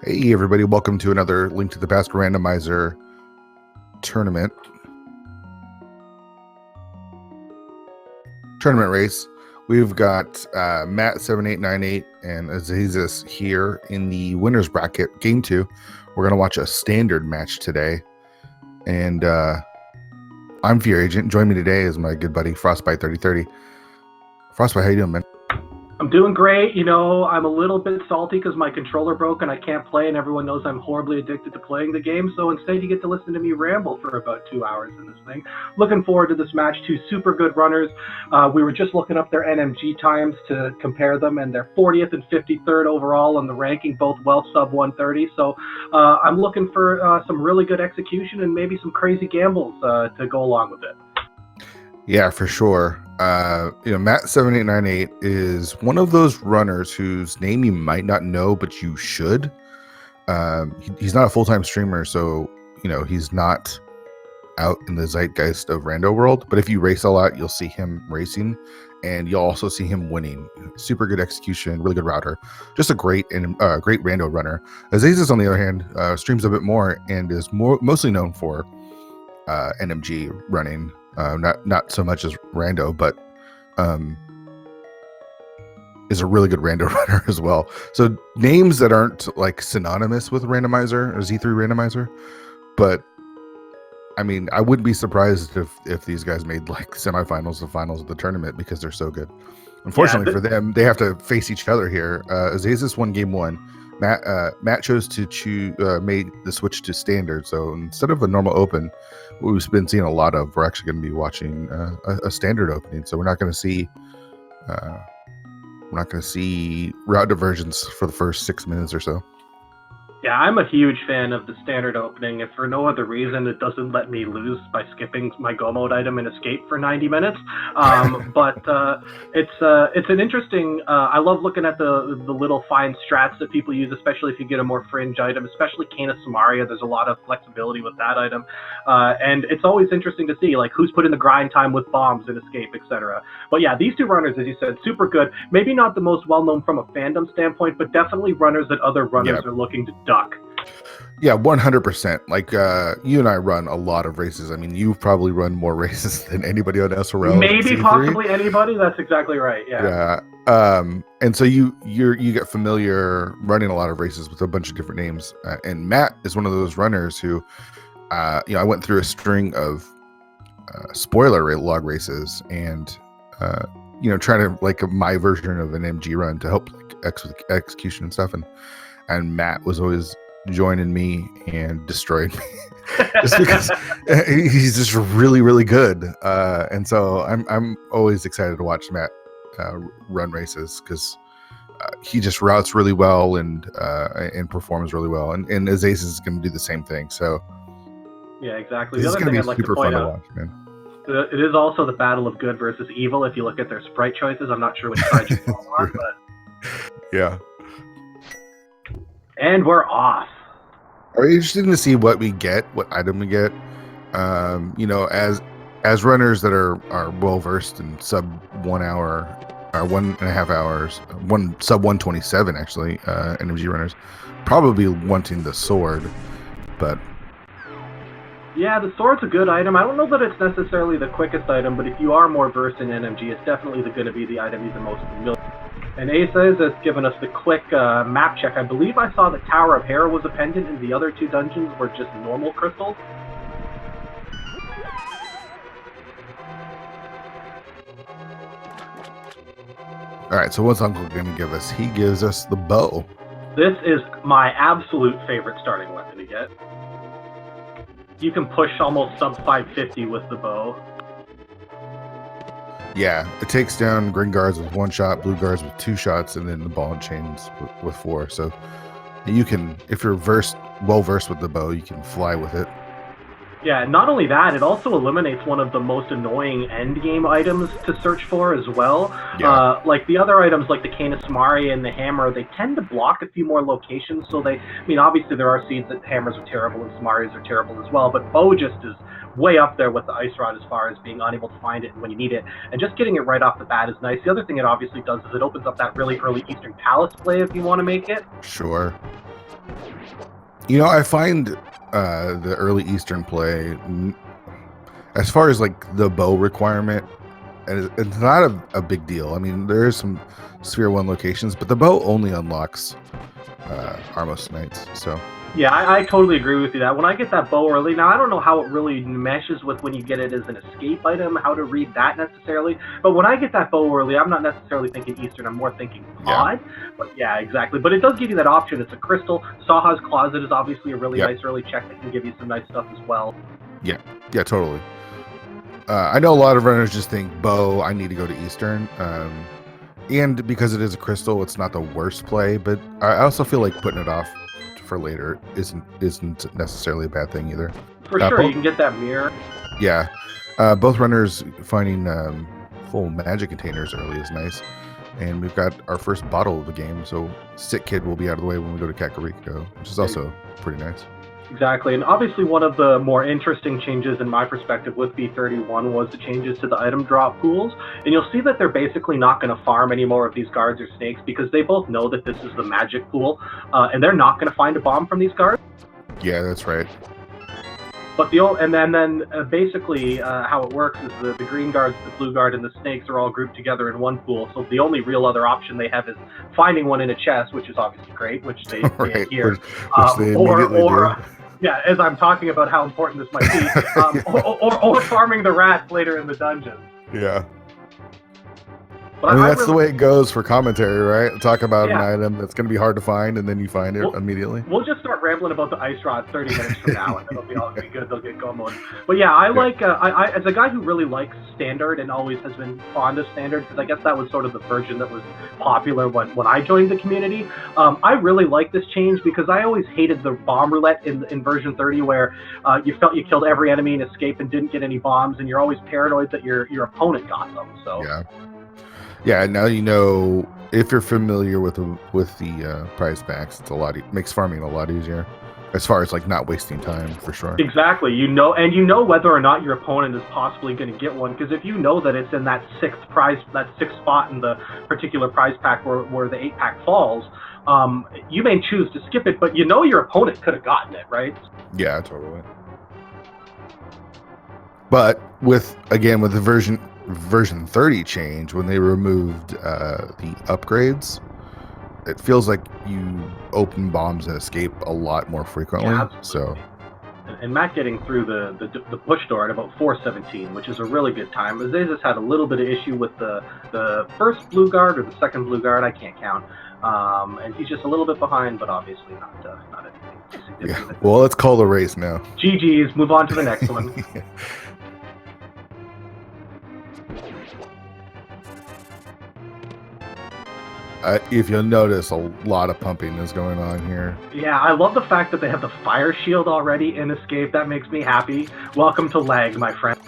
Hey everybody, welcome to another Link to the Past Randomizer tournament race. We've got matt7898 and Asazas here in the winner's bracket, game 2. We're going to watch a standard match today. And I'm Fear Agent. Join me today is my good buddy, Frostbite3030. Frostbite, how you doing, man? I'm doing great. You know, I'm a little bit salty because my controller broke and I can't play, and everyone knows I'm horribly addicted to playing the game. So instead, you get to listen to me ramble for about 2 hours in this thing. Looking forward to this match. Two super good runners. We were just looking up their NMG times to compare them, and they're 40th and 53rd overall on the ranking, both well sub 130. So I'm looking for some really good execution and maybe some crazy gambles to go along with it. Yeah, for sure. Matt7898 is one of those runners whose name you might not know, but you should. He's not a full-time streamer, so he's not out in the zeitgeist of Rando world. But if you race a lot, you'll see him racing, and you'll also see him winning. Super good execution, really good router, just a great Rando runner. Azazas, on the other hand, streams a bit more and is mostly known for NMG running. Not so much as Rando, but is a really good Rando runner as well. So names that aren't like synonymous with Randomizer or Z3 Randomizer, but I mean, I wouldn't be surprised if these guys made like semifinals to finals of the tournament because they're so good. Unfortunately for them, they have to face each other here. Azazas won game 1. Matt chose to made the switch to standard. So instead of a normal open, what we've been seeing a lot of, we're actually going to be watching a standard opening. So we're not going to see route diversions for the first 6 minutes or so. Yeah, I'm a huge fan of the standard opening. If for no other reason, it doesn't let me lose by skipping my go mode item and escape for 90 minutes. But it's an interesting. I love looking at the little fine strats that people use, especially if you get a more fringe item, especially Canis Samaria. There's a lot of flexibility with that item, and it's always interesting to see like who's put in the grind time with bombs and escape, etc. But yeah, these two runners, as you said, super good. Maybe not the most well known from a fandom standpoint, but definitely runners that other runners are looking to duck. Yeah, 100%. Like you and I run a lot of races. I mean, you've probably run more races than anybody on SRL. Maybe possibly anybody. That's exactly right. Yeah. And so you get familiar running a lot of races with a bunch of different names. And Matt is one of those runners who, I went through a string of spoiler log races and trying to like my version of an MG run to help like, execution and stuff. And Matt was always joining me and destroyed me just because he's just really, really good. And so I'm always excited to watch Matt run races because he just routes really well and performs really well. And Azazas is going to do the same thing. So yeah, exactly. This is going to be super fun to watch, man. It is also the battle of good versus evil. If you look at their sprite choices, I'm not sure which side you go on, but yeah. And we're off. Are you interested to see what we get, what item we get? As runners that are well versed in sub 1 hour, 1.5 hours, sub 127 actually, NMG runners, probably wanting the sword, but yeah, the sword's a good item. I don't know that it's necessarily the quickest item, but if you are more versed in NMG, it's definitely going to be the item you're the most familiar with. And Asaz has given us the quick map check. I believe I saw that Tower of Hera was a pendant, and the other two dungeons were just normal crystals. All right, so what's Uncle going to give us? He gives us the bow. This is my absolute favorite starting weapon to get. You can push almost sub 550 with the bow. Yeah, it takes down green guards with 1 shot, blue guards with 2 shots, and then the ball and chains with 4. So you can, if you're well versed with the bow, you can fly with it. Yeah, not only that, it also eliminates one of the most annoying end game items to search for as well. Yeah. Like the other items, like the Canis Samaria and the hammer, they tend to block a few more locations. So obviously there are seeds that hammers are terrible and Samarias are terrible as well, but bow just is way up there with the ice rod as far as being unable to find it when you need it, and just getting it right off the bat is nice. The other thing it obviously does is it opens up that really early Eastern Palace play if you want to make it. Sure. I find the early Eastern play, as far as like the bow requirement, it's not a big deal. I mean, there is some Sphere 1 locations, but the bow only unlocks Armos Knights. So Yeah, I totally agree with you that when I get that bow early, now I don't know how it really meshes with when you get it as an escape item, how to read that necessarily, but when I get that bow early, I'm not necessarily thinking Eastern, I'm more thinking pod. But yeah, exactly. But it does give you that option. It's a crystal. Saha's Closet is obviously a really nice early check that can give you some nice stuff as well. Yeah, totally. I know a lot of runners just think bow, I need to go to Eastern. And because it is a crystal, it's not the worst play, but I also feel like putting it off for later isn't necessarily a bad thing either. For sure, you can get that mirror. Yeah, both runners finding full magic containers early is nice, and we've got our first bottle of the game, so Sick Kid will be out of the way when we go to Kakariko, which is also pretty nice. Exactly, and obviously one of the more interesting changes in my perspective with B31 was the changes to the item drop pools, and you'll see that they're basically not going to farm any more of these guards or snakes because they both know that this is the magic pool, and they're not going to find a bomb from these guards. Yeah, that's right. But basically how it works is the green guards, the blue guard, and the snakes are all grouped together in one pool. So the only real other option they have is finding one in a chest, which is obviously great, which they adhere. Yeah, as I'm talking about how important this might be, or farming the rats later in the dungeon. Yeah. But I mean, that's the way it goes for commentary, right? Talk about an item that's going to be hard to find, and then you find it immediately. We'll just start rambling about the ice rod 30 minutes from now, and it'll be all be good. They'll get going mode. But yeah, I as a guy who really likes standard and always has been fond of standard, because I guess that was sort of the version that was popular when I joined the community. I really like this change because I always hated the bomb roulette in version 30, where you felt you killed every enemy in escape and didn't get any bombs, and you're always paranoid that your opponent got them. So yeah, now you know, if you're familiar with the prize packs, it makes farming a lot easier as far as like not wasting time, for sure. Exactly, you know whether or not your opponent is possibly going to get one, because if you know that it's in that sixth spot in the particular prize pack where the 8-pack falls, you may choose to skip it, but you know your opponent could have gotten it, right? Yeah, totally. But with the version 30 change, when they removed the upgrades, it feels like you open bombs and escape a lot more frequently. Yeah, so, and Matt getting through the push door at about 4:17, which is a really good time. Azazas had a little bit of issue with the first blue guard or the second blue guard, I can't count, and he's just a little bit behind, but obviously not anything significant. Yeah. Well, let's call the race now. GG's, move on to the next one. If you'll notice, a lot of pumping is going on here. Yeah, I love the fact that they have the fire shield already in escape. That makes me happy. Welcome to lag, my friend.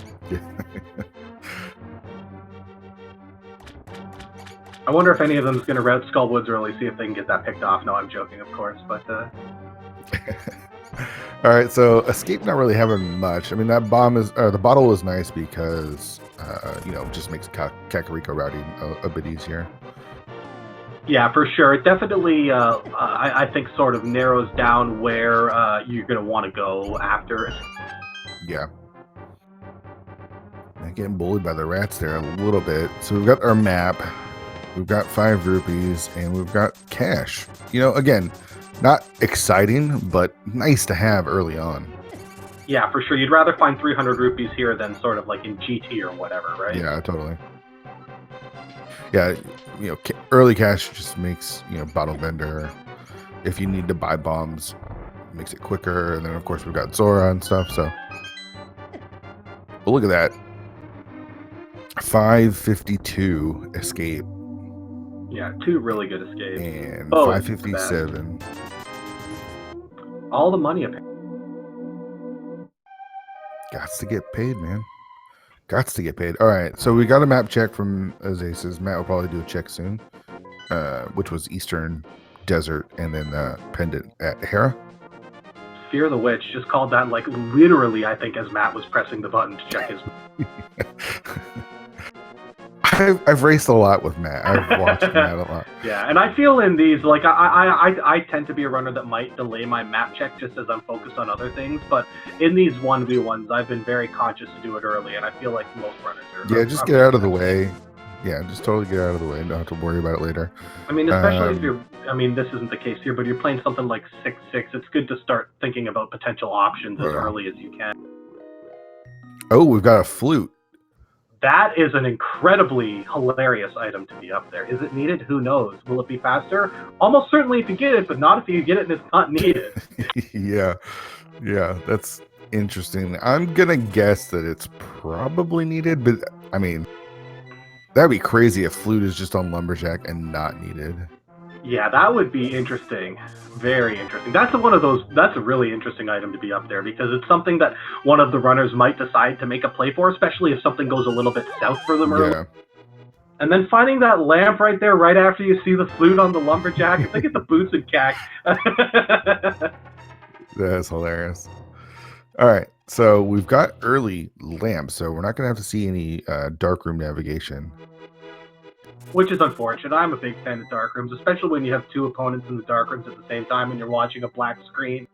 I wonder if any of them is going to route Skull Woods early, see if they can get that picked off. No, I'm joking, of course, but... All right, so escape not really having much. I mean, that the bottle is nice because, just makes Kakariko routing a bit easier. Yeah, for sure. It definitely, I think, sort of narrows down where you're going to want to go after. Yeah. I'm getting bullied by the rats there a little bit. So we've got our map, we've got 5 rupees, and we've got cash. Again, not exciting, but nice to have early on. Yeah, for sure. You'd rather find 300 rupees here than sort of like in GT or whatever, right? Yeah, totally. Yeah, early cash just makes, bottle vendor. If you need to buy bombs, it makes it quicker. And then, of course, we've got Zora and stuff. So, but look at that. 552 escape. Yeah, 2 really good escapes. And 557. All the money up here. Gots to get paid, man. Gots to get paid. All right, so we got a map check from Azazas. Matt will probably do a check soon, which was Eastern Desert and then Pendant at Hera. Fear the Witch just called that like literally, I think, as Matt was pressing the button to check his. I've raced a lot with Matt. I've watched Matt a lot. Yeah, and I feel in these, like, I tend to be a runner that might delay my map check just as I'm focused on other things, but in these 1v1s, I've been very conscious to do it early, and I feel like most runners are. Yeah, just get out of the way. Yeah, just totally get out of the way and don't have to worry about it later. I mean, especially if you're, I mean, this isn't the case here, but you're playing something like 6-6, it's good to start thinking about potential options as early as you can. Oh, we've got a flute. That is an incredibly hilarious item to be up there. Is it needed? Who knows? Will it be faster? Almost certainly if you get it, but not if you get it and it's not needed. Yeah, that's interesting. I'm gonna guess that it's probably needed, but I mean, that'd be crazy if flute is just on lumberjack and not needed. Yeah, that would be interesting. Very interesting. That's one of those. That's a really interesting item to be up there because it's something that one of the runners might decide to make a play for, especially if something goes a little bit south for them early. Yeah. And then finding that lamp right there, right after you see the flute on the lumberjack, if they get the boots and cack. That's hilarious. All right, so we've got early lamp, so we're not gonna have to see any darkroom navigation. Which is unfortunate. I'm a big fan of dark rooms, especially when you have two opponents in the dark rooms at the same time and you're watching a black screen.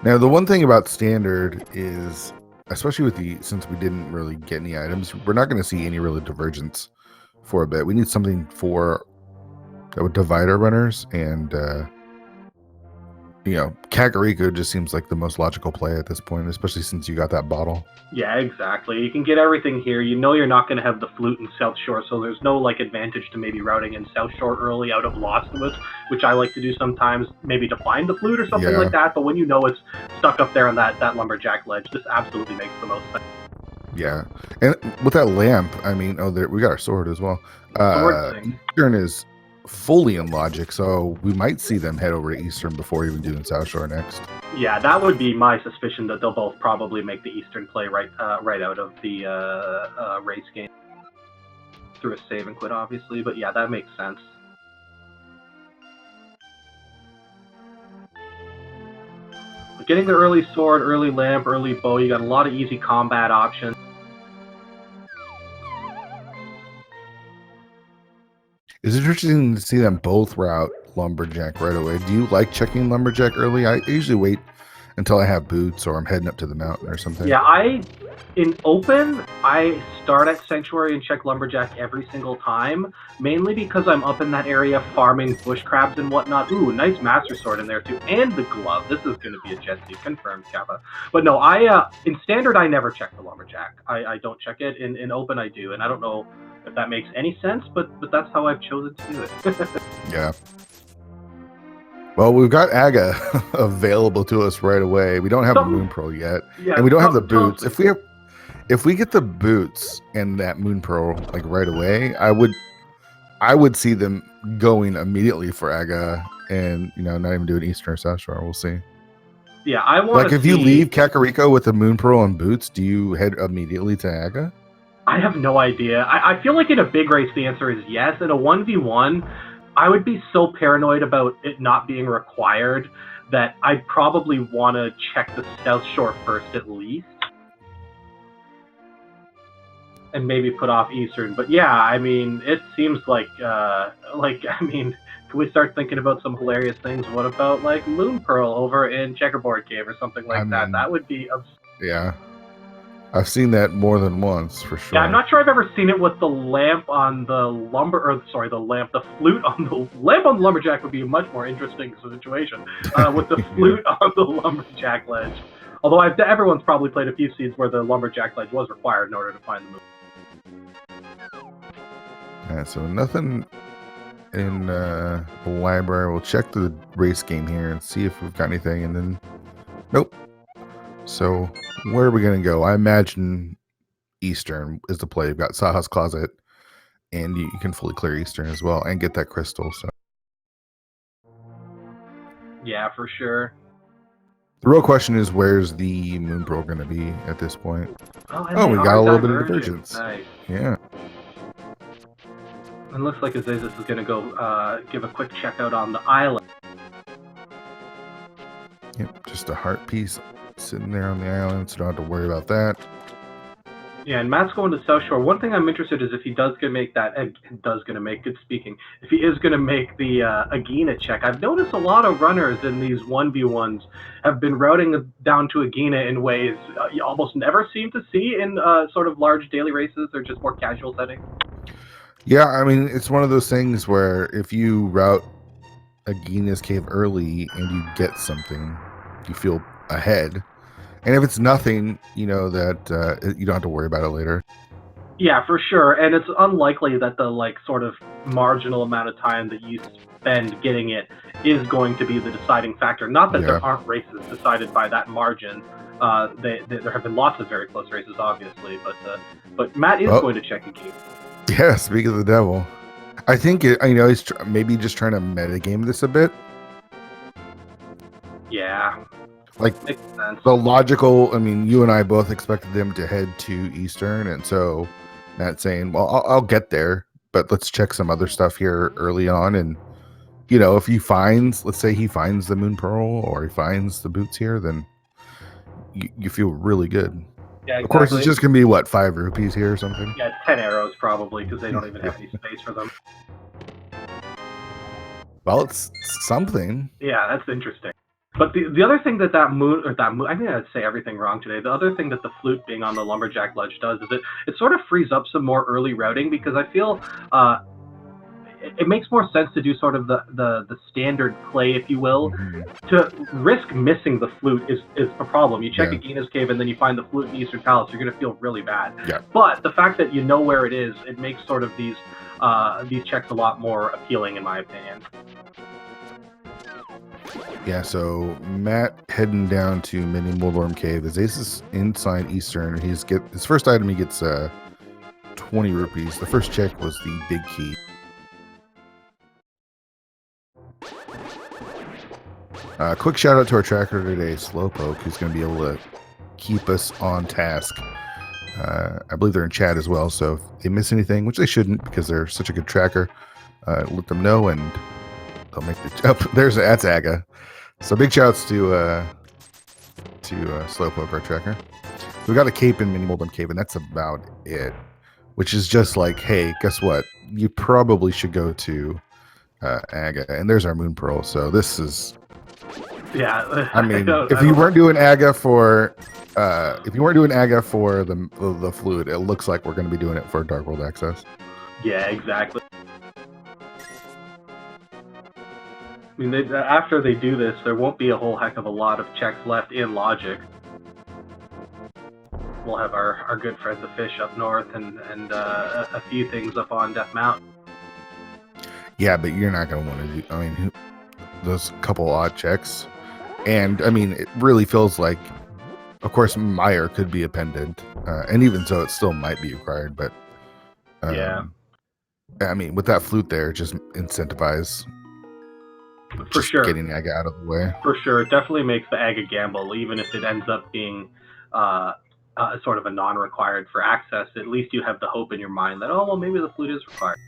Now, the one thing about standard is, especially with since we didn't really get any items, we're not going to see any really divergence for a bit. We need something that would divide our runners, and Kakariko just seems like the most logical play at this point, especially since you got that bottle. Yeah, exactly. You can get everything here. You know you're not going to have the flute in South Shore, so there's no advantage to maybe routing in South Shore early out of Lost Woods, which I like to do sometimes, maybe to find the flute or something like that. But when you know it's stuck up there on that lumberjack ledge, this absolutely makes the most sense. Yeah, and with that lamp, I mean, we got our sword as well. Eastern is fully in logic, so we might see them head over to Eastern before even doing South Shore next. Yeah, that would be my suspicion that they'll both probably make the Eastern play right out of the race game through a save and quit, obviously. But yeah, that makes sense. But getting the early sword, early lamp, early bow, you got a lot of easy combat options. It's interesting to see them both route lumberjack right away. Do you like checking lumberjack early? I usually wait until I have boots or I'm heading up to the mountain or something. Yeah, in open, I start at Sanctuary and check lumberjack every single time, mainly because I'm up in that area farming bush crabs and whatnot. Ooh, nice master sword in there too, and the glove. This is going to be a Jetsi, confirmed, Kappa. But no, in standard, I never check the lumberjack. I don't check it. In open, I do, and I don't know if that makes any sense, but that's how I've chosen to do it. Yeah. Well, we've got Aga available to us right away. We don't have a Moon Pearl yet, and we don't have the boots. If we get the boots and that Moon Pearl right away, I would see them going immediately for Aga, and not even doing Eastern or South Shore. We'll see. Yeah, I want if you leave Kakariko with the Moon Pearl and boots, do you head immediately to Aga? I have no idea. I feel like in a big race, the answer is yes. In a 1v1, I would be so paranoid about it not being required that I'd probably want to check the South Shore first at least. And maybe put off Eastern. But yeah, I mean, it seems can we start thinking about some hilarious things? What about Moon Pearl over in Checkerboard Cave or something like that? That would be yeah. I've seen that more than once, for sure. Yeah, I'm not sure I've ever seen it with the lamp on the the flute on the lamp on the lumberjack would be a much more interesting situation with the flute on the lumberjack ledge. Although everyone's probably played a few seeds where the lumberjack ledge was required in order to find the moon. Yeah, so nothing in the library. We'll check the race game here and see if we've got anything, and then nope. So where are we going to go? I imagine Eastern is the play. You've got Saha's Closet, and you can fully clear Eastern as well and get that crystal. So yeah, for sure. The real question is, where's the Moon Pearl going to be at this point? Oh, we got a little bit of divergence. Nice. Yeah. It looks like Azazas is going to go give a quick check out on the island. Yep, just a heart piece sitting there on the island, so don't have to worry about that. Yeah, and Matt's going to South Shore. One thing I'm interested is if he does gonna make that, good speaking. If he is gonna make the Agena check, I've noticed a lot of runners in these 1v1s have been routing down to Agena in ways you almost never seem to see in sort of large daily races or just more casual settings. Yeah, I mean, it's one of those things where if you route Agena's cave early and you get something, you feel ahead. And if it's nothing, you know that you don't have to worry about it later. Yeah, for sure. And it's unlikely that the like sort of marginal amount of time that you spend getting it is going to be the deciding factor. Not that there aren't races decided by that margin. There have been lots of very close races, obviously, but Matt is going to check a game. Yeah, speak of the devil. I think he's maybe just trying to metagame this a bit. Yeah, like makes sense. The logical. I mean, you and I both expected them to head to Eastern, and so Matt's saying, "Well, I'll get there, but let's check some other stuff here early on." And if he finds, let's say he finds the Moon Pearl or he finds the boots here, then you feel really good. Yeah, exactly. Of course, it's just gonna be what, 5 rupees here or something. Yeah, 10 arrows probably because they don't even have any space for them. Well, it's something. Yeah, that's interesting. But the other thing that moon, I think I'd say everything wrong today. The other thing that the flute being on the lumberjack ledge does is it sort of frees up some more early routing, because I feel it makes more sense to do sort of the standard play, if you will. To risk missing the flute is a problem. You check Agena's cave and then you find the flute in Eastern Palace, you're going to feel really bad. Yeah. But the fact that you know where it is, it makes sort of these checks a lot more appealing, in my opinion. Yeah, so Matt heading down to Mini Moldorm Cave. His ace is inside Eastern. His first item, he gets 20 rupees. The first check was the big key. Quick shout out to our tracker today, Slowpoke, who's going to be able to keep us on task. I believe they're in chat as well, so if they miss anything, which they shouldn't because they're such a good tracker, let them know and they'll make the that's Aga. So big shouts to Slowpoke, our tracker. We got a cape in Mini Moldorm Cave, and that's about it. Which is just like, hey, guess what? You probably should go to Aga, and there's our Moon Pearl. So this is, yeah. I mean, if you weren't doing Aga for the fluid, it looks like we're going to be doing it for Dark World Access. Yeah, exactly. I mean, after they do this, there won't be a whole heck of a lot of checks left in Logic. We'll have our good friends the fish up north and a few things up on Death Mountain. Yeah, but you're not going to want to do, I mean, those couple odd checks. And, I mean, it really feels like, of course, Meyer could be a pendant. And even so, it still might be required. But, yeah. I mean, with that flute there, just incentivize for sure getting Aga out of the way. For sure. It definitely makes the Aga gamble, even if it ends up being sort of a non-required for access. At least you have the hope in your mind that, oh, well, maybe the flute is required.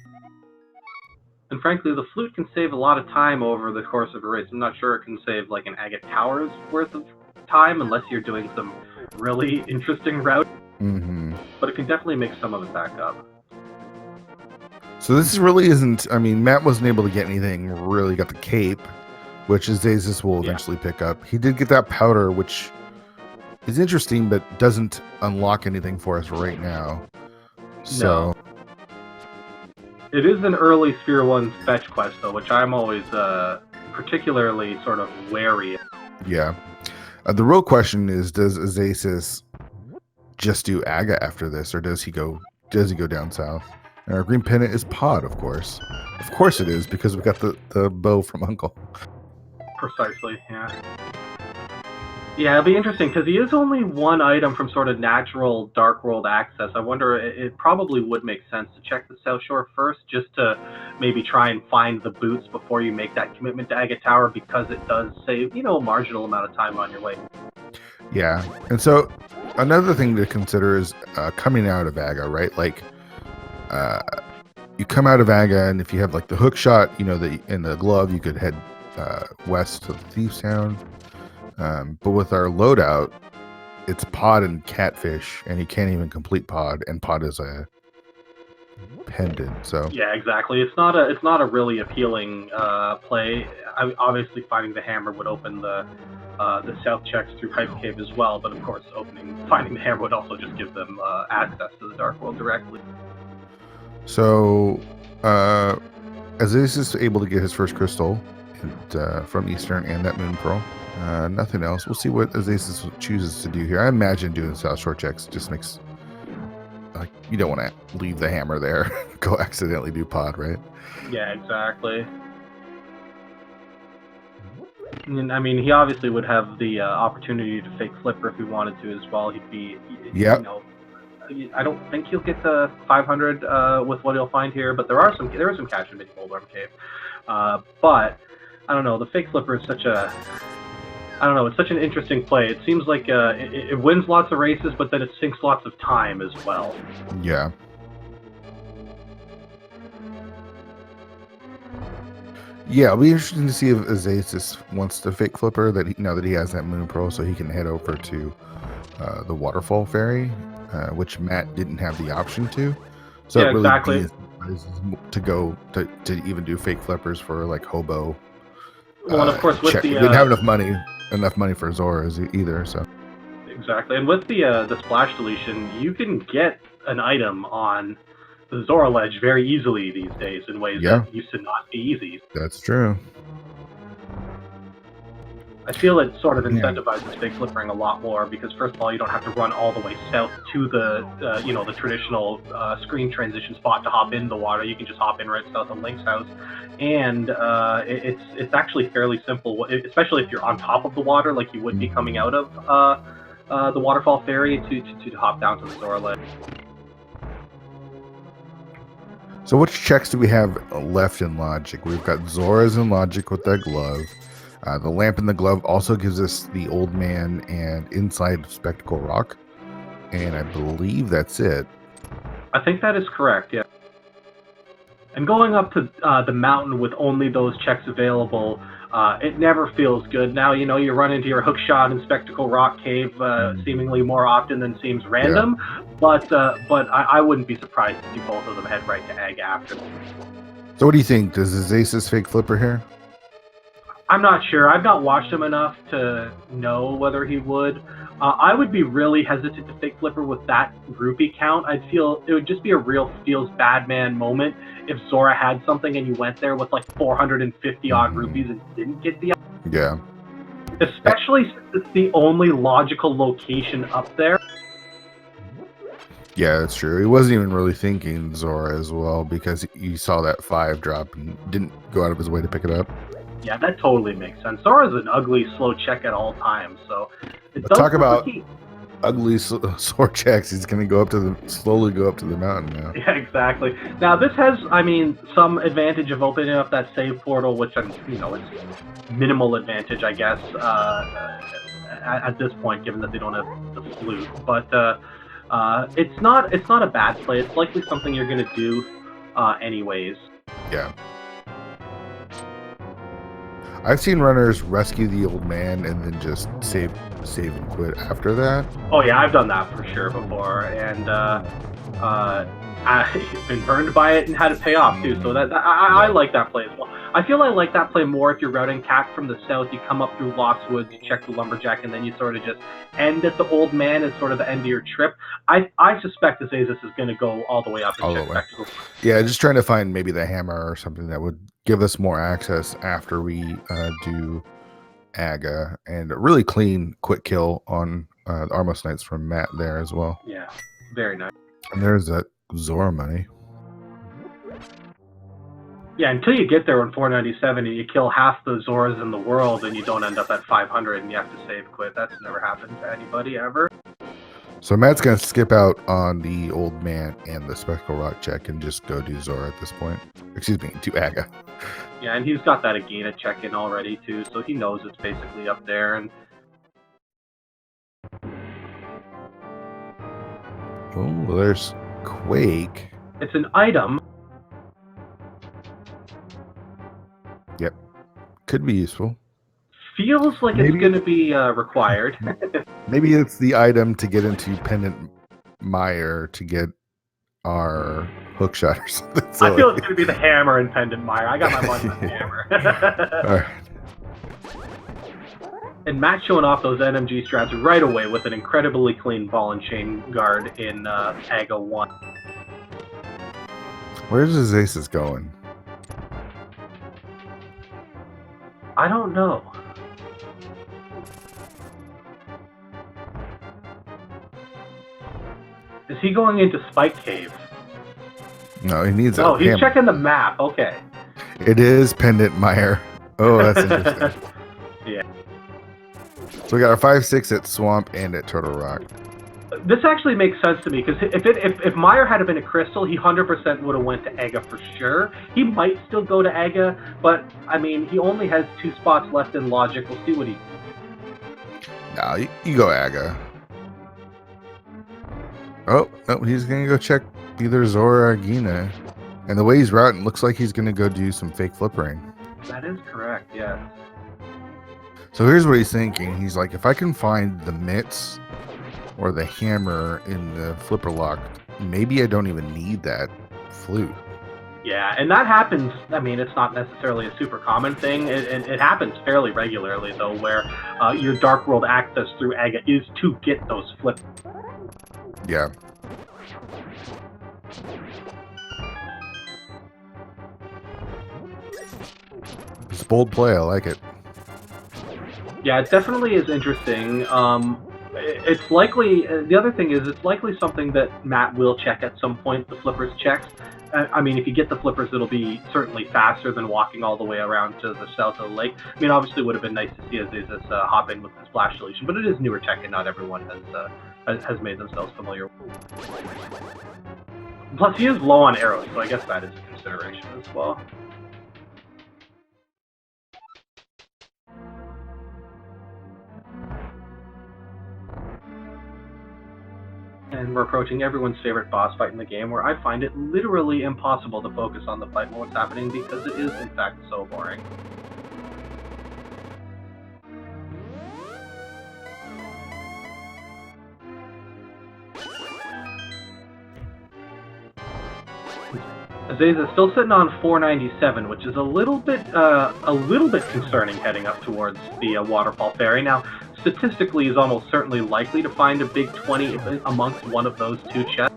And frankly, the flute can save a lot of time over the course of a race. I'm not sure it can save like an Aga Tower's worth of time unless you're doing some really interesting route. But it can definitely make some of it back up. So this really isn't, I mean, Matt wasn't able to get anything, really got the cape, which Azasis will eventually pick up. He did get that powder, which is interesting, but doesn't unlock anything for us right now. So... No. It is an early Sphere 1 fetch quest, though, which I'm always particularly sort of wary of. Yeah. The real question is, does Azasis just do Aga after this, or does he go down south? And our green pennant is Pod, of course. Of course it is, because we got the bow from Uncle. Precisely, yeah. Yeah, it'll be interesting, because he is only one item from sort of natural Dark World access. I wonder, it probably would make sense to check the South Shore first, just to maybe try and find the boots before you make that commitment to Aga Tower, because it does save, a marginal amount of time on your way. Yeah, and so another thing to consider is coming out of Aga, right? Like, you come out of Aga, and if you have like the hook shot, in the glove, you could head west to the Thieves Town. But with our loadout, it's pod and catfish, and he can't even complete pod, and pod is a pendant. So yeah, exactly. It's not a really appealing play. Obviously, finding the hammer would open the south checks through Hype Cave as well, but of course, finding the hammer would also just give them access to the Dark World directly. So, Aziz is able to get his first crystal from Eastern and that Moon Pearl. Nothing else. We'll see what Aziz chooses to do here. I imagine doing South Shore checks just makes, like, you don't want to leave the hammer there, go accidentally do pod, right? Yeah, exactly. And, I mean, he obviously would have the opportunity to fake flipper if he wanted to as well. He'd be, Yep. you know, I don't think he'll get the 500 with what he'll find here, but there is some catch in Mini Arm Cave. But I don't know. The fake flipper is it's such an interesting play. It seems like it wins lots of races, but then it sinks lots of time as well. Yeah. Yeah, it'll be interesting to see if Azasis wants to fake flipper now that he has that Moon Pearl, so he can head over to the Waterfall Ferry, which Matt didn't have the option to. So yeah, it really exactly. to go to even do fake flippers for like hobo. Well, and of course with he didn't have enough money for Zora's either. So exactly, and with the splash deletion, you can get an item on the Zora ledge very easily these days in ways that used to not be easy. That's true. I feel it sort of incentivizes fake flippering a lot more because, first of all, you don't have to run all the way south to the the traditional screen transition spot to hop in the water. You can just hop in right south of Link's house, and it's actually fairly simple, especially if you're on top of the water, like you would be coming out of the Waterfall Ferry to hop down to the Zora ledge. So which checks do we have left in Logic? We've got Zora's in Logic with that glove. The lamp in the glove also gives us the Old Man and Inside Spectacle Rock. And I believe that's it. I think that is correct, yeah. And going up to the mountain with only those checks available, it never feels good. Now, you run into your hookshot and Spectacle Rock Cave seemingly more often than seems random, but I wouldn't be surprised to see both of them head right to Egg after. So what do you think? Does Azasis fake flipper here? I'm not sure. I've not watched him enough to know whether he would. I would be really hesitant to fake flipper with that groupie count. I'd feel it would just be a real feels bad man moment if Zora had something and you went there with like 450 odd rupees and didn't get the. Yeah. Especially since it's the only logical location up there. Yeah, that's true. He wasn't even really thinking Zora as well because he saw that 5 drop and didn't go out of his way to pick it up. Yeah, that totally makes sense. Zora's an ugly, slow check at all times, so it does talk about ugly, slow checks. He's going to slowly go up to the mountain now. Yeah, exactly. Now this has, some advantage of opening up that save portal, which it's minimal advantage, I guess, at this point, given that they don't have the flute. But it's not a bad play. It's likely something you're going to do anyways. Yeah. I've seen runners rescue the Old Man and then just save and quit after that. Oh yeah, I've done that for sure before, and I've been burned by it and had it pay off too. So I like that play as well. I feel I like that play more if you're routing Cat from the south. You come up through Lost Woods, you check the Lumberjack, and then you sort of just end at the Old Man as sort of the end of your trip. I suspect Azasis is going to go all the way up and check Spectacle. Yeah, just trying to find maybe the hammer or something that would give us more access after we do Aga, and a really clean quick kill on the Armos Knights from Matt there as well. Yeah, very nice. And there's that Zora money. Yeah, until you get there in 497 and you kill half the Zoras in the world and you don't end up at 500 and you have to save quit. That's never happened to anybody ever. So Matt's going to skip out on the Old Man and the Spectacle Rock check and just go do Zora at this point. Excuse me, to Aga. Yeah, and he's got that Agena check-in already, too, so he knows it's basically up there. And oh, well, there's Quake. It's an item. Yep. Could be useful. feels like it's Maybe- going to be required. Maybe it's the item to get into Pendant Mire to get our hook shot or something. I feel it's going to be the hammer and Pendant Mire. I got my money on the hammer. All right. And Matt showing off those NMG strats right away with an incredibly clean ball and chain guard in AGA 1. Where's his aces going? I don't know. Is he going into Spike Cave? No, he needs Oh, a he's hammer. checking the map. Okay. It is Pendant Mire. Oh, that's interesting. Yeah. So we got a 5-6 at Swamp and at Turtle Rock. This actually makes sense to me because if Meyer had been a crystal, he 100% would have went to Aga for sure. He might still go to Aga, but I mean, he only has 2 spots left in Logic. We'll see what he. No, you go Aga. Oh, no, he's gonna go check either Zora or Gina. And the way he's routing, looks like he's gonna go do some fake flippering. That is correct. Yes. So here's what he's thinking. He's like, if I can find the mitts or the hammer in the flipper lock, maybe I don't even need that flute. Yeah, and that happens. I mean, it's not necessarily a super common thing. It happens fairly regularly, though, where your Dark World access through Aga is to get those flip. Yeah. It's a bold play. I like it. Yeah, it definitely is interesting. It's likely, the other thing is, it's likely something that Matt will check at some point, the flippers checks. I mean, if you get the flippers, it'll be certainly faster than walking all the way around to the south of the lake. I mean, obviously, it would have been nice to see Azaze's hop in with the splash solution, but it is newer tech, and not everyone has made themselves familiar. Plus, he is low on arrows, so I guess that is a consideration as well. And we're approaching everyone's favorite boss fight in the game, where I find it literally impossible to focus on the fight and what's happening because it is, in fact, so boring. Azaze is still sitting on 497, which is a little bit concerning heading up towards the Waterfall Ferry. Now, statistically, he's almost certainly likely to find a big 20 amongst one of those 2 chests.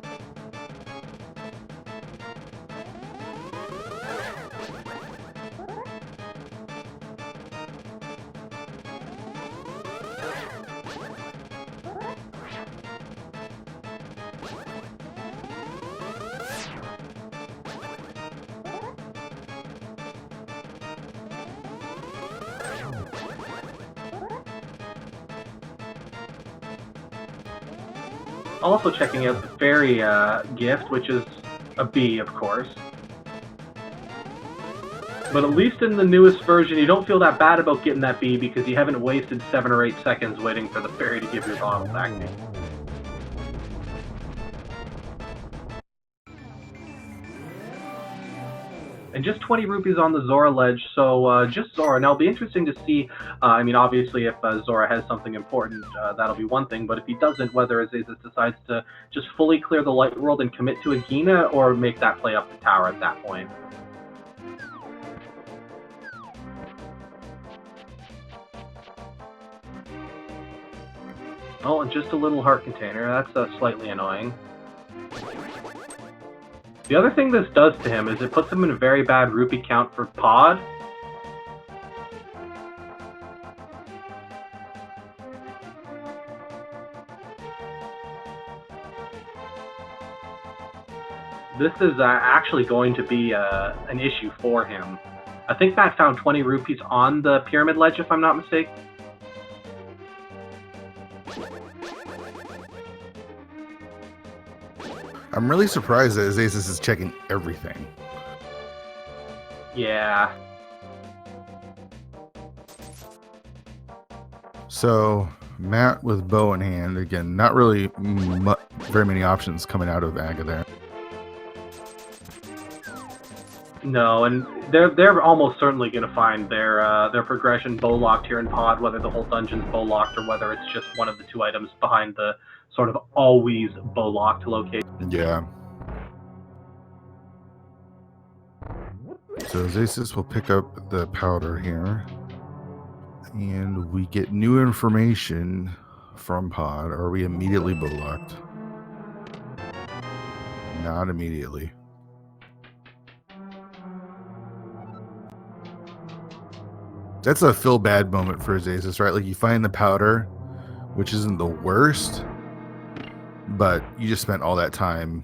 Also checking out the fairy gift, which is a bee, of course. But at least in the newest version, you don't feel that bad about getting that bee because you haven't wasted 7 or 8 seconds waiting for the fairy to give your bottle back to you. And just 20 rupees on the Zora ledge, so just Zora. Now, it'll be interesting to see, I mean, obviously, if Zora has something important, that'll be one thing, but if he doesn't, whether Azaze's decides to just fully clear the light world and commit to Agina, or make that play up the tower at that point. Oh, and just a little heart container. That's slightly annoying. The other thing this does to him is it puts him in a very bad rupee count for pod. This is actually going to be an issue for him. I think Matt found 20 rupees on the pyramid ledge, if I'm not mistaken. I'm really surprised that Azaze's is checking everything. Yeah. So Matt with bow in hand again. Not really very many options coming out of Aga there. No, and they're almost certainly going to find their progression bow-locked here in Pod, whether the whole dungeon's bow-locked or whether it's just one of the 2 items behind the sort of always bow-locked location. Yeah. So Zasis will pick up the powder here. And we get new information from Pod. Are we immediately bow-locked? Not immediately. That's a feel bad moment for Azasis, right? Like you find the powder, which isn't the worst, but you just spent all that time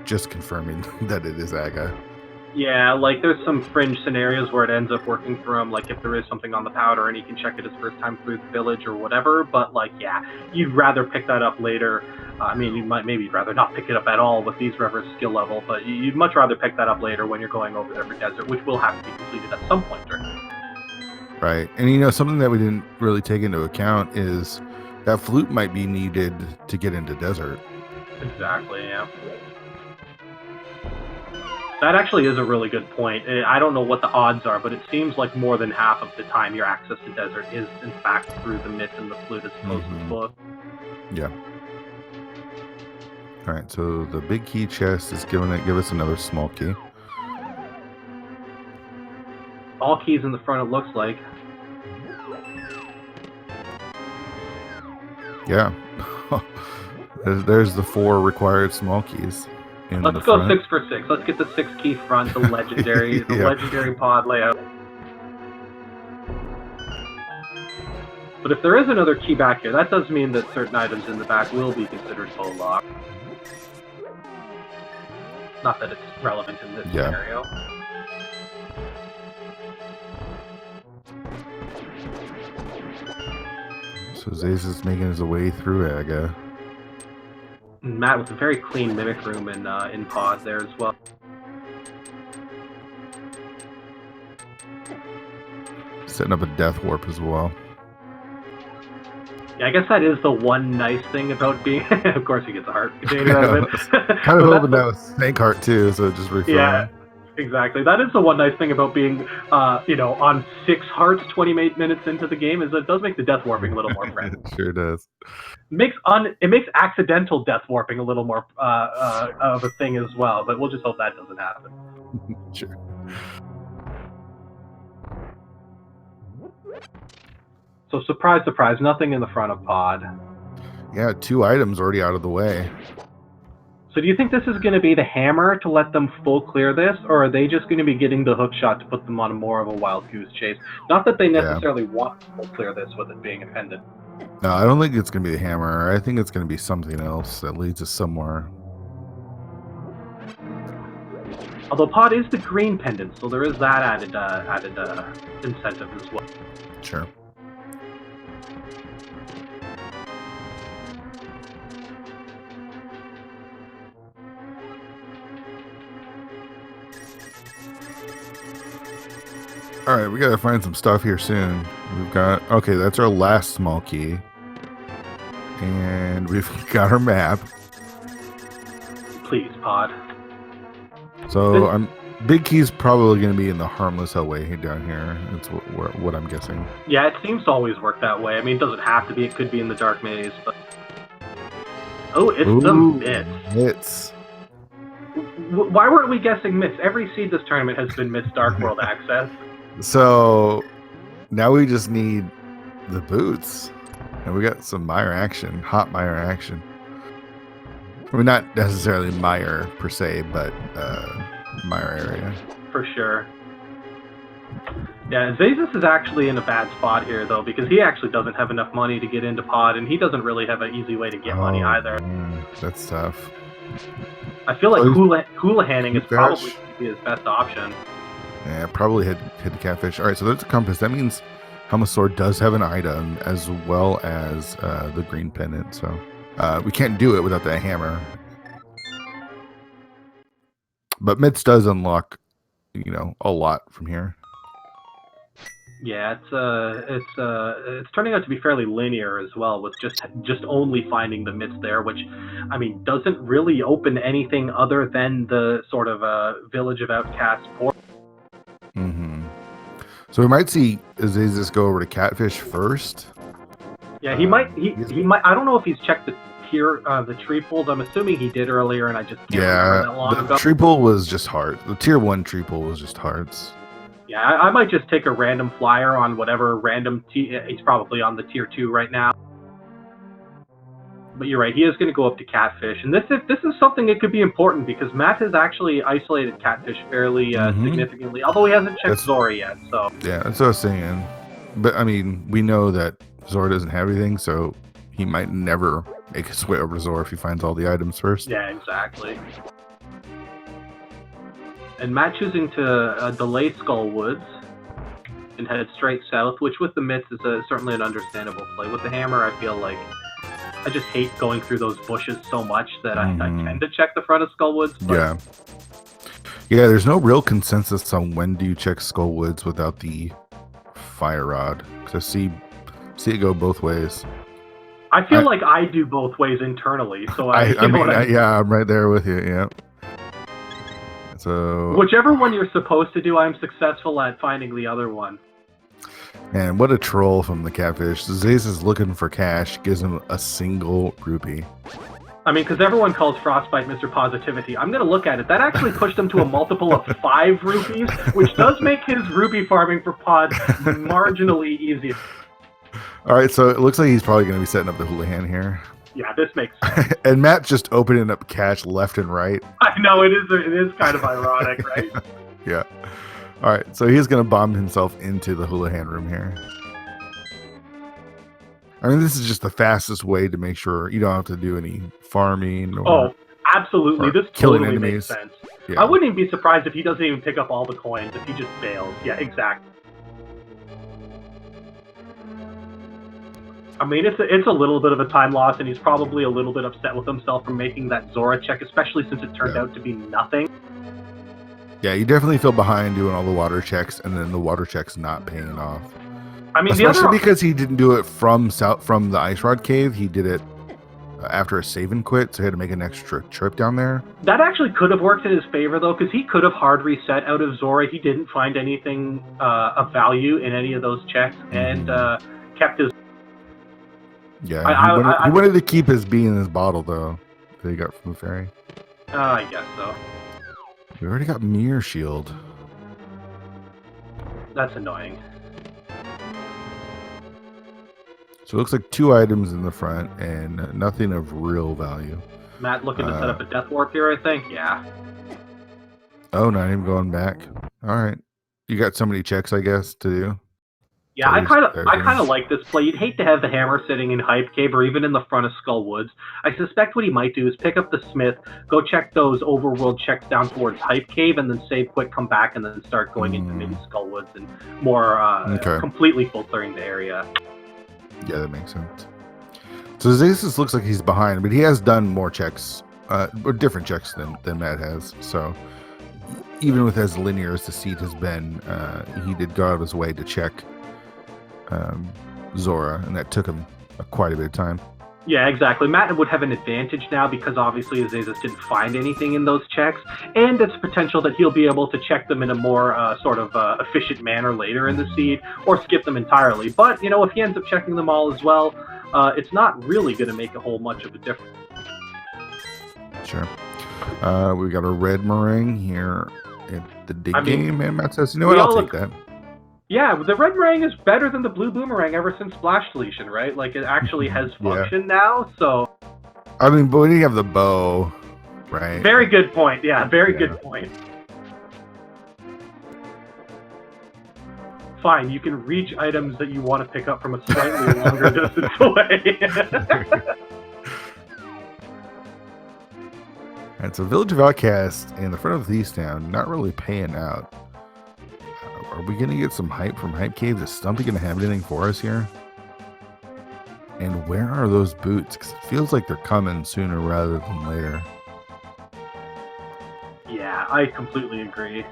just confirming that it is Aga. Yeah, like there's some fringe scenarios where it ends up working for him, like if there is something on the powder and he can check it his first time through the village or whatever, but like, yeah, you'd rather pick that up later. I mean, you might maybe rather not pick it up at all with these Rever's skill level, but you'd much rather pick that up later when you're going over there for desert, which will have to be completed at some point during. Right. And you know, something that we didn't really take into account is that flute might be needed to get into desert. Exactly, yeah. That actually is a really good point. I don't know what the odds are, but it seems like more than half of the time your access to desert is, in fact, through the mitts and the flute as opposed to the book. Yeah. All right, so the big key chest is give us another small key. All keys in the front, it looks like. Yeah. There's the 4 required small keys. Let's go 6 for 6. Let's get the 6 key front, the legendary, legendary pod layout. But if there is another key back here, that does mean that certain items in the back will be considered full lock. Not that it's relevant in this scenario. So Zaze is making his way through Aga. Matt with a very clean mimic room in Pod there as well. Setting up a death warp as well. Yeah, I guess that is the one nice thing about being. Of course, he gets a heart container out of it. Kind of hoping that was Snake Heart too, so just refill. Yeah, exactly. That is the one nice thing about being, on 6 hearts 28 minutes into the game, is it does make the death warping a little more friendly. It sure does. It makes accidental death warping a little more of a thing as well, but we'll just hope that doesn't happen. Sure. So surprise, surprise, nothing in the front of Pod. Yeah, 2 items already out of the way. So do you think this is going to be the hammer to let them full clear this, or are they just going to be getting the hook shot to put them on more of a wild goose chase? Not that they necessarily want to full clear this with it being appended. No, I don't think it's going to be the hammer. I think it's going to be something else that leads us somewhere. Although Pod is the green pendant, so there is that added incentive as well. Sure. All right, we got to find some stuff here soon. We've got, okay, that's our last small key. And we've got our map. Please, Pod. So big key's probably going to be in the Harmless Hellway down here. That's what I'm guessing. Yeah, it seems to always work that way. I mean, it doesn't have to be. It could be in the Dark Maze, but... Oh, it's the Myths. Myths. Why weren't we guessing Myths? Every seed this tournament has been Myths Dark World access. So now we just need the boots. And we got some Mire action, hot Mire action. I mean, not necessarily Mire per se, but Mire area. For sure. Yeah, Zazus is actually in a bad spot here, though, because he actually doesn't have enough money to get into Pod, and he doesn't really have an easy way to get money either. That's tough. I feel like hula-hanning is probably his best option. Yeah, probably hit the catfish. All right, so there's a compass. That means Helma's Sword does have an item as well as the green pendant. So we can't do it without that hammer. But Myths does unlock, a lot from here. Yeah, it's turning out to be fairly linear as well, with just only finding the Myths there, which, I mean, doesn't really open anything other than the sort of Village of Outcasts port. So we might see Azazas go over to Catfish first. Yeah, he might. He might. I don't know if he's checked the tree pools. I'm assuming he did earlier, and I just can't remember that long ago. The tree pool was just hard. The tier 1 tree pool was just hearts. Yeah, I might just take a random flyer on whatever random. He's probably on the tier 2 right now. But you're right. He is going to go up to Catfish, and this is something that could be important because Matt has actually isolated Catfish fairly significantly. Although he hasn't checked Zora yet. So yeah, that's what I was saying. But I mean, we know that Zora doesn't have anything, so he might never make a switch over to Zora if he finds all the items first. Yeah, exactly. And Matt choosing to delay Skull Woods and head straight south, which with the mitts is certainly an understandable play. With the hammer, I feel like I just hate going through those bushes so much that I tend to check the front of Skull Woods. Yeah. Yeah, there's no real consensus on when do you check Skull Woods without the fire rod. Because I see it go both ways. I feel like I do both ways internally. So I'm right there with you. Yeah. So whichever one you're supposed to do, I'm successful at finding the other one. And what a troll from the Catfish. Zaze is looking for cash, gives him a single rupee. I mean, because everyone calls Frostbite Mr. Positivity. I'm going to look at it. That actually pushed him to a multiple of 5 rupees, which does make his rupee farming for pods marginally easier. All right, so it looks like he's probably going to be setting up the Houlihan here. Yeah, this makes sense. And Matt just opening up cash left and right. I know, it is kind of ironic, right? Yeah. All right, so he's going to bomb himself into the Houlihan room here. I mean, this is just the fastest way to make sure you don't have to do any farming. Or, absolutely. This killing totally enemies. Makes sense. Yeah. I wouldn't even be surprised if he doesn't even pick up all the coins, if he just fails. Yeah, exactly. I mean, it's a little bit of a time loss, and he's probably a little bit upset with himself for making that Zora check, especially since it turned out to be nothing. Yeah, you definitely feel behind doing all the water checks, and then the water checks not paying off. I mean, especially because he didn't do it from the Ice Rod Cave. He did it after a save and quit, so he had to make an extra trip down there. That actually could have worked in his favor, though, because he could have hard reset out of Zora. He didn't find anything of value in any of those checks, and kept his... Yeah, he wanted to keep his bee in his bottle, though, that he got from the fairy. I guess so. We already got Mirror Shield. That's annoying. So it looks like 2 items in the front and nothing of real value. Matt looking to set up a death warp here, I think? Yeah. Oh, not even going back. All right. You got so many checks, I guess, to do. Yeah, I kind of like this play. You'd hate to have the hammer sitting in Hype Cave or even in the front of Skull Woods. I suspect what he might do is pick up the Smith, go check those overworld checks down towards Hype Cave, and then save quick, come back, and then start going into maybe Skull Woods and more completely filtering the area. Yeah, that makes sense. So Zazus looks like he's behind, but he has done more checks, or different checks than Matt has. So even with as linear as the seat has been, he did go out of his way to check Zora, and that took him quite a bit of time. Yeah, exactly. Matt would have an advantage now because obviously Azazus didn't find anything in those checks, and it's potential that he'll be able to check them in a more efficient manner later in the seed, or skip them entirely. But, if he ends up checking them all as well, it's not really going to make a whole much of a difference. Sure. We got a red meringue here at the dig game, and Matt says, you know what, I'll take that. Yeah, the red meringue is better than the blue boomerang ever since Splash Deletion, right? Like, it actually has function now, so... I mean, but when you have the bow, right? Very good point, yeah, very good point. Fine, you can reach items that you want to pick up from a slightly longer distance away. And so Village of Outcast in the front of Thief's Town, not really paying out. Are we going to get some hype from Hype Cave? Is Stumpy going to have anything for us here? And where are those boots? Because it feels like they're coming sooner rather than later. Yeah, I completely agree.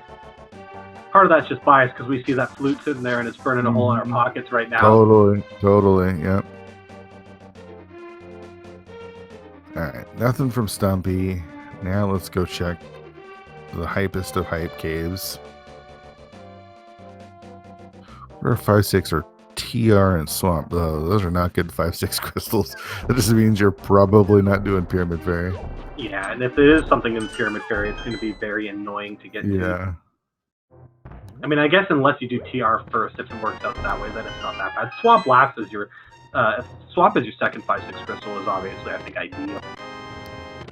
Part of that's just bias because we see that flute sitting there and it's burning a hole in our pockets right now. Totally, yep. Alright, nothing from Stumpy. Now let's go check the hypest of Hype Caves. Or 5/6 or TR and Swamp. Oh, those are not good 5/6 crystals. That just means you're probably not doing Pyramid Fairy. Yeah, and if it is something in Pyramid Fairy, it's going to be very annoying to get to. Yeah. I mean, I guess unless you do TR first, if it works out that way, then it's not that bad. Swamp Blast is your Swamp as your second 5/6 crystal is obviously, I think, ideal.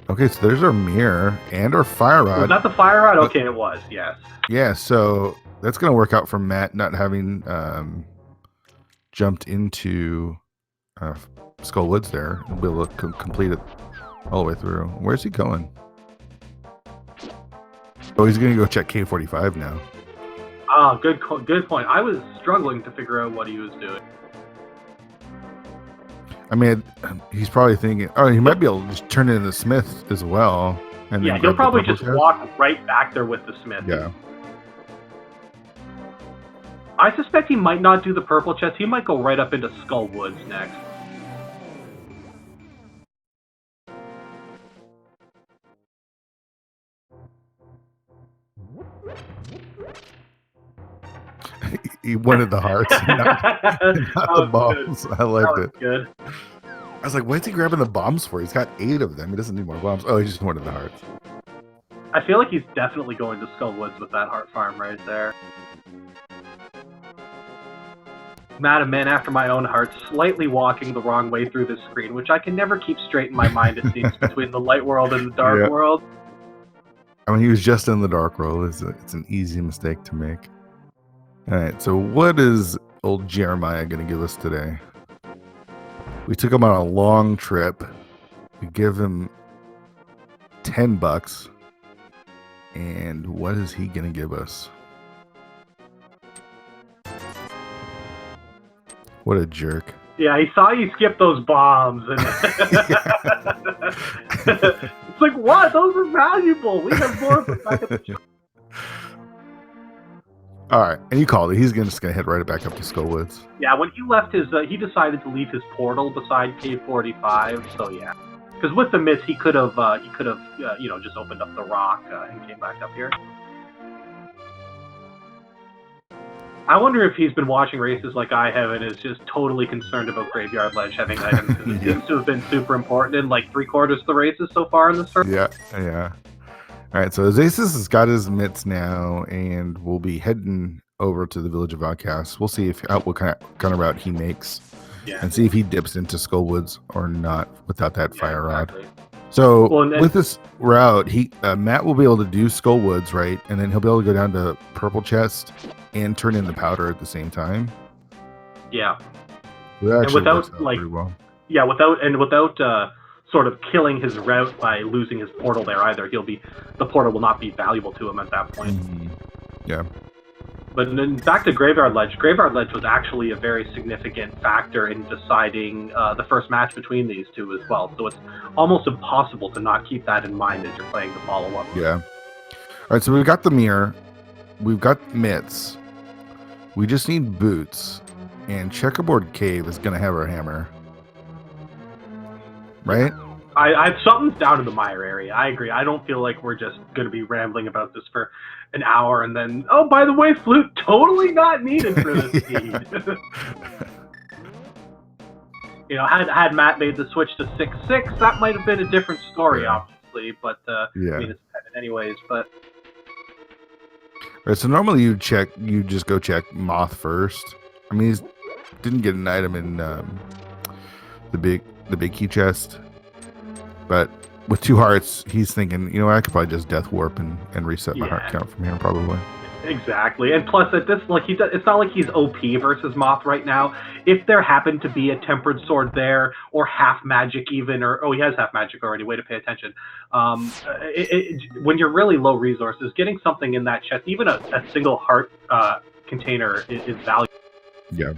Okay, so there's our mirror and our fire rod. Was that the fire rod? Okay, it was. Yes. Yeah, so that's gonna work out for Matt not having jumped into Skull Woods there. He'll be able to complete it all the way through. Where's he going? Oh, he's gonna go check K45 now. Ah, good point. I was struggling to figure out what he was doing. I mean, he's probably thinking, oh, he might be able to just turn it into Smith as well. And yeah, then he'll grab the probably purple just chest. walk right back there with the Smith. Yeah. I suspect he might not do the purple chest. He might go right up into Skull Woods next. He wanted the hearts, not the bombs. I liked it. Good. I was like, what's he grabbing the bombs for? He's got 8 of them. He doesn't need more bombs. Oh, he just wanted the hearts. I feel like he's definitely going to Skull Woods with that heart farm right there. Matt, a man after my own heart, slightly walking the wrong way through this screen, which I can never keep straight in my mind, it seems, between the light world and the dark world. I mean, he was just in the dark world. It's an easy mistake to make. All right, so what is old Jeremiah going to give us today? We took him on a long trip. We give him $10. And what is he going to give us? What a jerk. Yeah, he saw you skip those bombs. And it's like, what? Those are valuable. We have more of them back at the shop. All right, and you called it. He's just going to head right back up to Skull Woods. Yeah, when he left his, he decided to leave his portal beside K45. So yeah, because with the miss, he could have, you know, just opened up the rock and came back up here. I wonder if he's been watching races like I have and is just totally concerned about Graveyard Ledge having items. It seems to have been super important in like 3/4 of the races so far in this tournament. Yeah. All right, so Azasis has got his mitts now, and we'll be heading over to the Village of Outcasts. We'll see if what kind of route he makes, and see if he dips into Skull Woods or not without that fire rod. So with this route, Matt will be able to do Skull Woods, right, and then he'll be able to go down to Purple Chest and turn in the powder at the same time. Yeah, and without sort of killing his route by losing his portal there either. The portal will not be valuable to him at that point. Mm-hmm. Yeah. But then back to Graveyard Ledge. Graveyard Ledge was actually a very significant factor in deciding the first match between these two as well. So it's almost impossible to not keep that in mind as you're playing the follow-up. Yeah. All right, so we've got the mirror. We've got mitts. We just need boots. And Checkerboard Cave is going to have our hammer. Right? Something's down in the mire area. I agree. I don't feel like we're just going to be rambling about this for an hour and then, oh, by the way, flute totally not needed for this speed. You know, had Matt made the switch to 6/6, that might have been a different story, obviously. But I mean, it's anyways. But right, so normally you just go check Moth first. I mean, he didn't get an item in the big key chest, but with 2 hearts, he's thinking, you know, I could probably just death warp and reset my heart count from here, probably. Exactly, and plus at this, like, it's not like he's OP versus Moth right now. If there happened to be a tempered sword there, or half magic even, or he has half magic already. Way to pay attention. When you're really low resources, getting something in that chest, even a single heart container, is valuable. Yeah.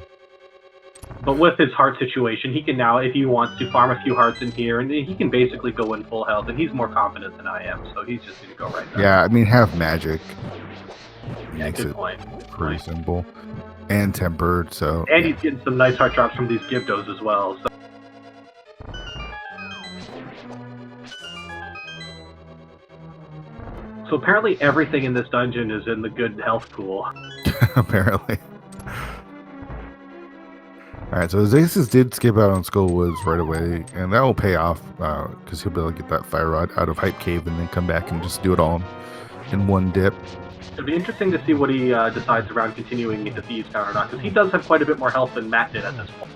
But with his heart situation, he can now, if he wants to, farm a few hearts in here, and he can basically go in full health, and he's more confident than I am, so he's just going to go right there. Yeah, I mean, half magic makes good it point. pretty simple. And tempered, so... And he's getting some nice heart drops from these Gibdos as well, so... So apparently everything in this dungeon is in the good health pool. Apparently. All right, so his aces did skip out on Skull Woods right away, and that will pay off because he'll be able to get that Fire Rod out of Hype Cave and then come back and just do it all in one dip. It'll be interesting to see what he decides around continuing into Thieves Town or not, because he does have quite a bit more health than Matt did at this point.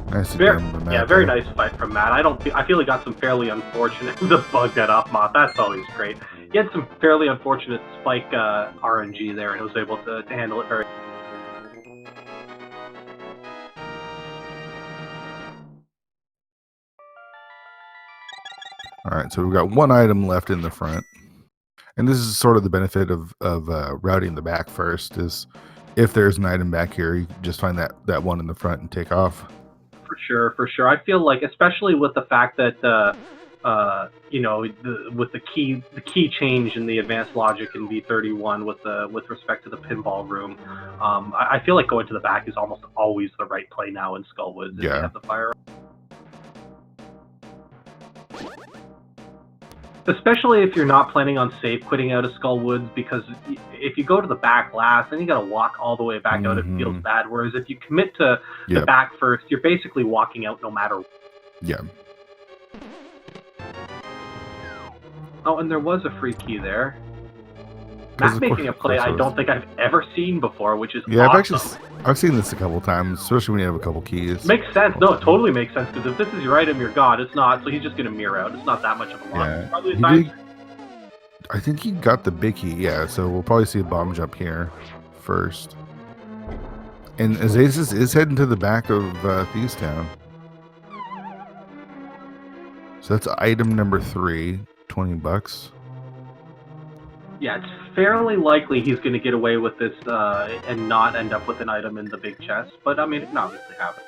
Nice Very, again from Matt yeah, very there. nice fight from Matt. I feel he got some fairly unfortunate the bug that off Moth. That's always great. He had some fairly unfortunate spike RNG there, and was able to handle it very. All right, so we've got one item left in the front, and this is sort of the benefit of routing the back first. Is if there's an item back here, you can just find that one in the front and take off. For sure. I feel like, especially with the fact that with the key change in the advanced logic in V31 with respect to the pinball room, I feel like going to the back is almost always the right play now in Skullwoods if you have the fire. Especially if you're not planning on safe quitting out of Skullwoods, because if you go to the back last, then you got to walk all the way back out. It feels bad. Whereas if you commit to the back first, you're basically walking out no matter what. Yeah. Oh, and there was a free key there. Matt making a play I don't think I've ever seen before, which is awesome. I've seen this a couple times, especially when you have a couple keys. Makes sense. No, it totally makes sense, because if this is your item, you're God. It's not, so he's just going to mirror out. It's not that much of a loss. Yeah. Probably I think he got the big key, yeah, so we'll probably see a bomb jump here first. And Azasis is heading to the back of Thieves Town. So that's item number 3, $20. Yeah, it's fairly likely he's going to get away with this and not end up with an item in the big chest. But, I mean, it can obviously happen.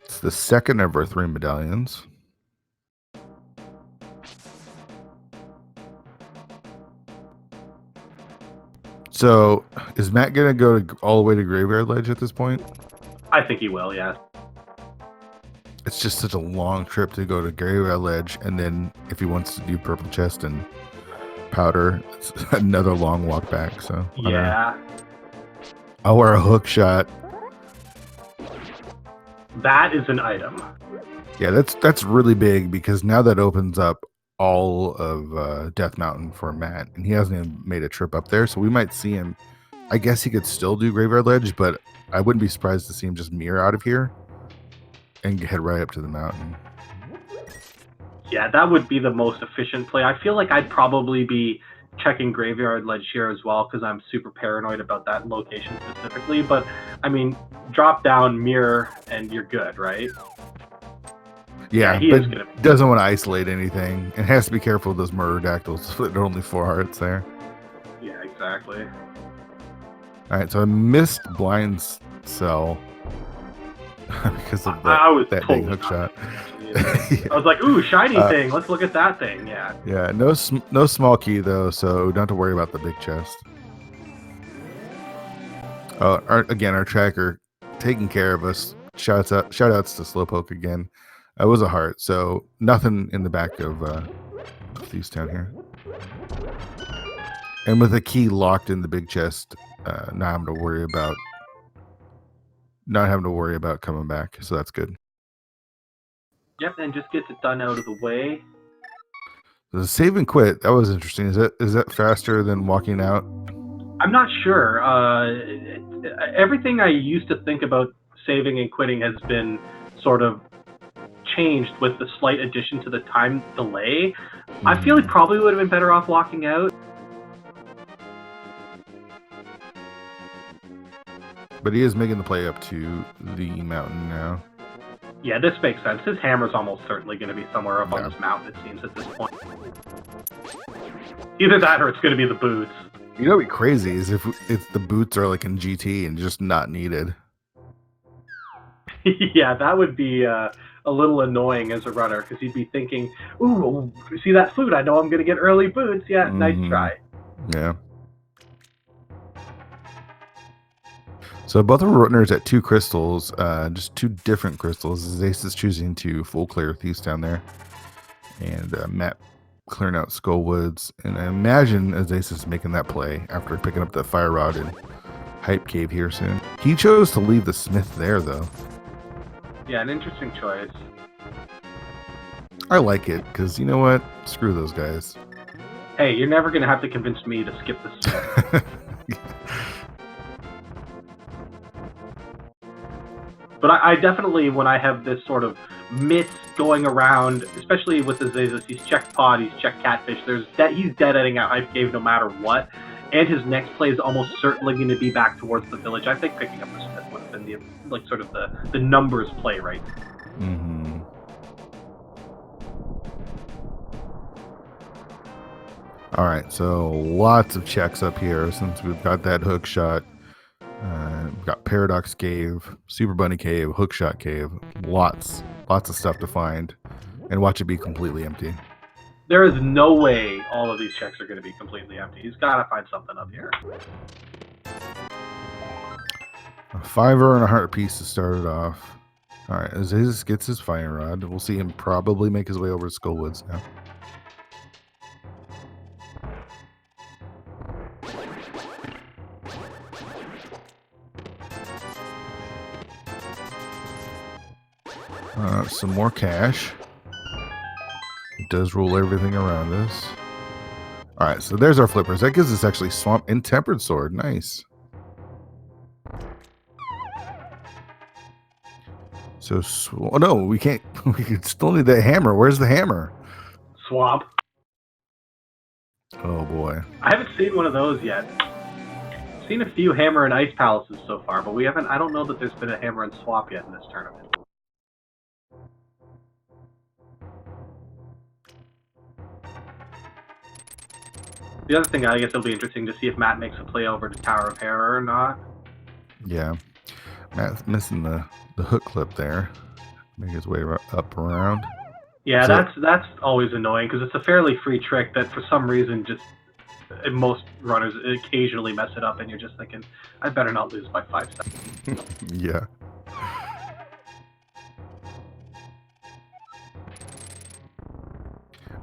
It's the second of our 3 medallions. So, is Matt going to go all the way to Graveyard Ledge at this point? I think he will, yeah. It's just such a long trip to go to Graveyard Ledge, and then if he wants to do Purple Chest and Powder, it's another long walk back. So yeah, I'll wear a hook shot. That is an item. Yeah, that's really big, because now that opens up all of Death Mountain for Matt, and he hasn't even made a trip up there, so we might see him. I guess he could still do Graveyard Ledge, but I wouldn't be surprised to see him just mirror out of here and head right up to the mountain. Yeah, that would be the most efficient play. I feel like I'd probably be checking Graveyard Ledge here as well, because I'm super paranoid about that location specifically. But, I mean, drop down, mirror, and you're good, right? Yeah, but doesn't want to isolate anything. It has to be careful with those Murderodactyls. There are only 4 hearts there. Yeah, exactly. All right, so I missed Blind Cell because of that big hook shot. Yeah. I was like, ooh, shiny thing. Let's look at that thing. Yeah. Yeah, no small key, though, so don't have to worry about the big chest. Oh, our tracker taking care of us. Shout outs to Slowpoke again. It was a heart, so nothing in the back of Thieves Town here. And with a key locked in the big chest, not having to worry about coming back, so that's good. Yep, and just gets it done out of the way. The save and quit, that was interesting. Is that faster than walking out? I'm not sure. Everything I used to think about saving and quitting has been sort of changed with the slight addition to the time delay. I feel he probably would have been better off walking out. But he is making the play up to the mountain now. Yeah, this makes sense. His hammer's almost certainly going to be somewhere up on this mountain, it seems, at this point. Either that or it's going to be the boots. You know what'd be crazy is if the boots are like in GT and just not needed. Yeah, that would be a little annoying as a runner, because he'd be thinking, ooh, see that flute? I know I'm going to get early boots. Yeah, nice try. Yeah. So both of our runners at 2 crystals, just 2 different crystals. Ace is choosing to full clear Thieves down there. And Matt clearing out Skullwoods. And I imagine Asazas making that play after picking up the Fire Rod and Hype Cave here soon. He chose to leave the Smith there, though. Yeah, an interesting choice. I like it, because you know what? Screw those guys. Hey, you're never going to have to convince me to skip this. But I definitely, when I have this sort of myth going around, especially with Asazas, he's checked Pod, he's checked Catfish, he's dead-ending out Hype Cave no matter what, and his next play is almost certainly going to be back towards the village. I think picking up the Smith would have been the numbers play right. Mm-hmm. All right, so lots of checks up here since we've got that hook shot. We've got Paradox Cave, Super Bunny Cave, Hookshot Cave. Lots of stuff to find, and watch it be completely empty. There is no way all of these checks are going to be completely empty. He's got to find something up here. A 5er and a heart piece to start it off. All right, Asazas gets his Fire Rod. We'll see him probably make his way over to Skullwoods now. Some more cash. It does rule everything around us. All right, so there's our flippers. That gives us actually Swamp and Tempered Sword. Nice. So, oh no, we can't. We could still need that hammer. Where's the hammer? Swamp. Oh boy. I haven't seen one of those yet. I've seen a few Hammer and Ice Palaces so far, but we haven't. I don't know that there's been a Hammer and Swap yet in this tournament. The other thing, I guess it'll be interesting to see if Matt makes a play over to Tower of Terror or not. Yeah. Matt's missing the hook clip there. Make his way up around. Yeah, that's always annoying because it's a fairly free trick that for some reason just most runners occasionally mess it up, and you're just thinking, I better not lose by 5 seconds. Yeah.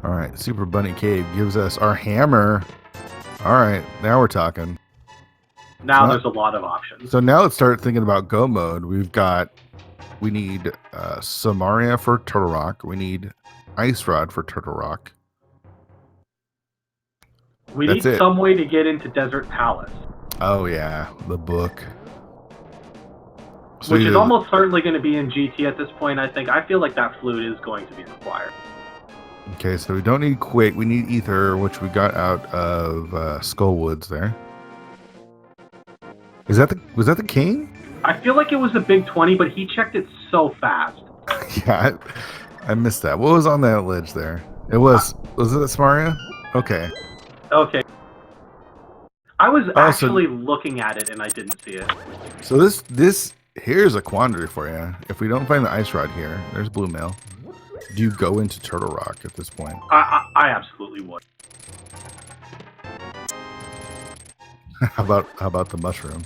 All right, Super Bunny Cave gives us our hammer. All right, now we're talking. Now there's a lot of options. So now let's start thinking about go mode. We need Samaria for Turtle Rock. We need Ice Rod for Turtle Rock. We need some way to get into Desert Palace. Oh yeah, the book. So which is almost certainly going to be in GT at this point, I think. I feel like that flute is going to be required. Okay, so we don't need Quake. We need Ether, which we got out of Skullwoods there. Was that the king? I feel like it was a big 20, but he checked it so fast. Yeah, I missed that. What was on that ledge there? Was it Samaria? Okay. Okay. I was actually looking at it and I didn't see it. So this here's a quandary for you. If we don't find the Ice Rod here, there's Blue Mail. Do you go into Turtle Rock at this point? I absolutely would. How about the mushroom?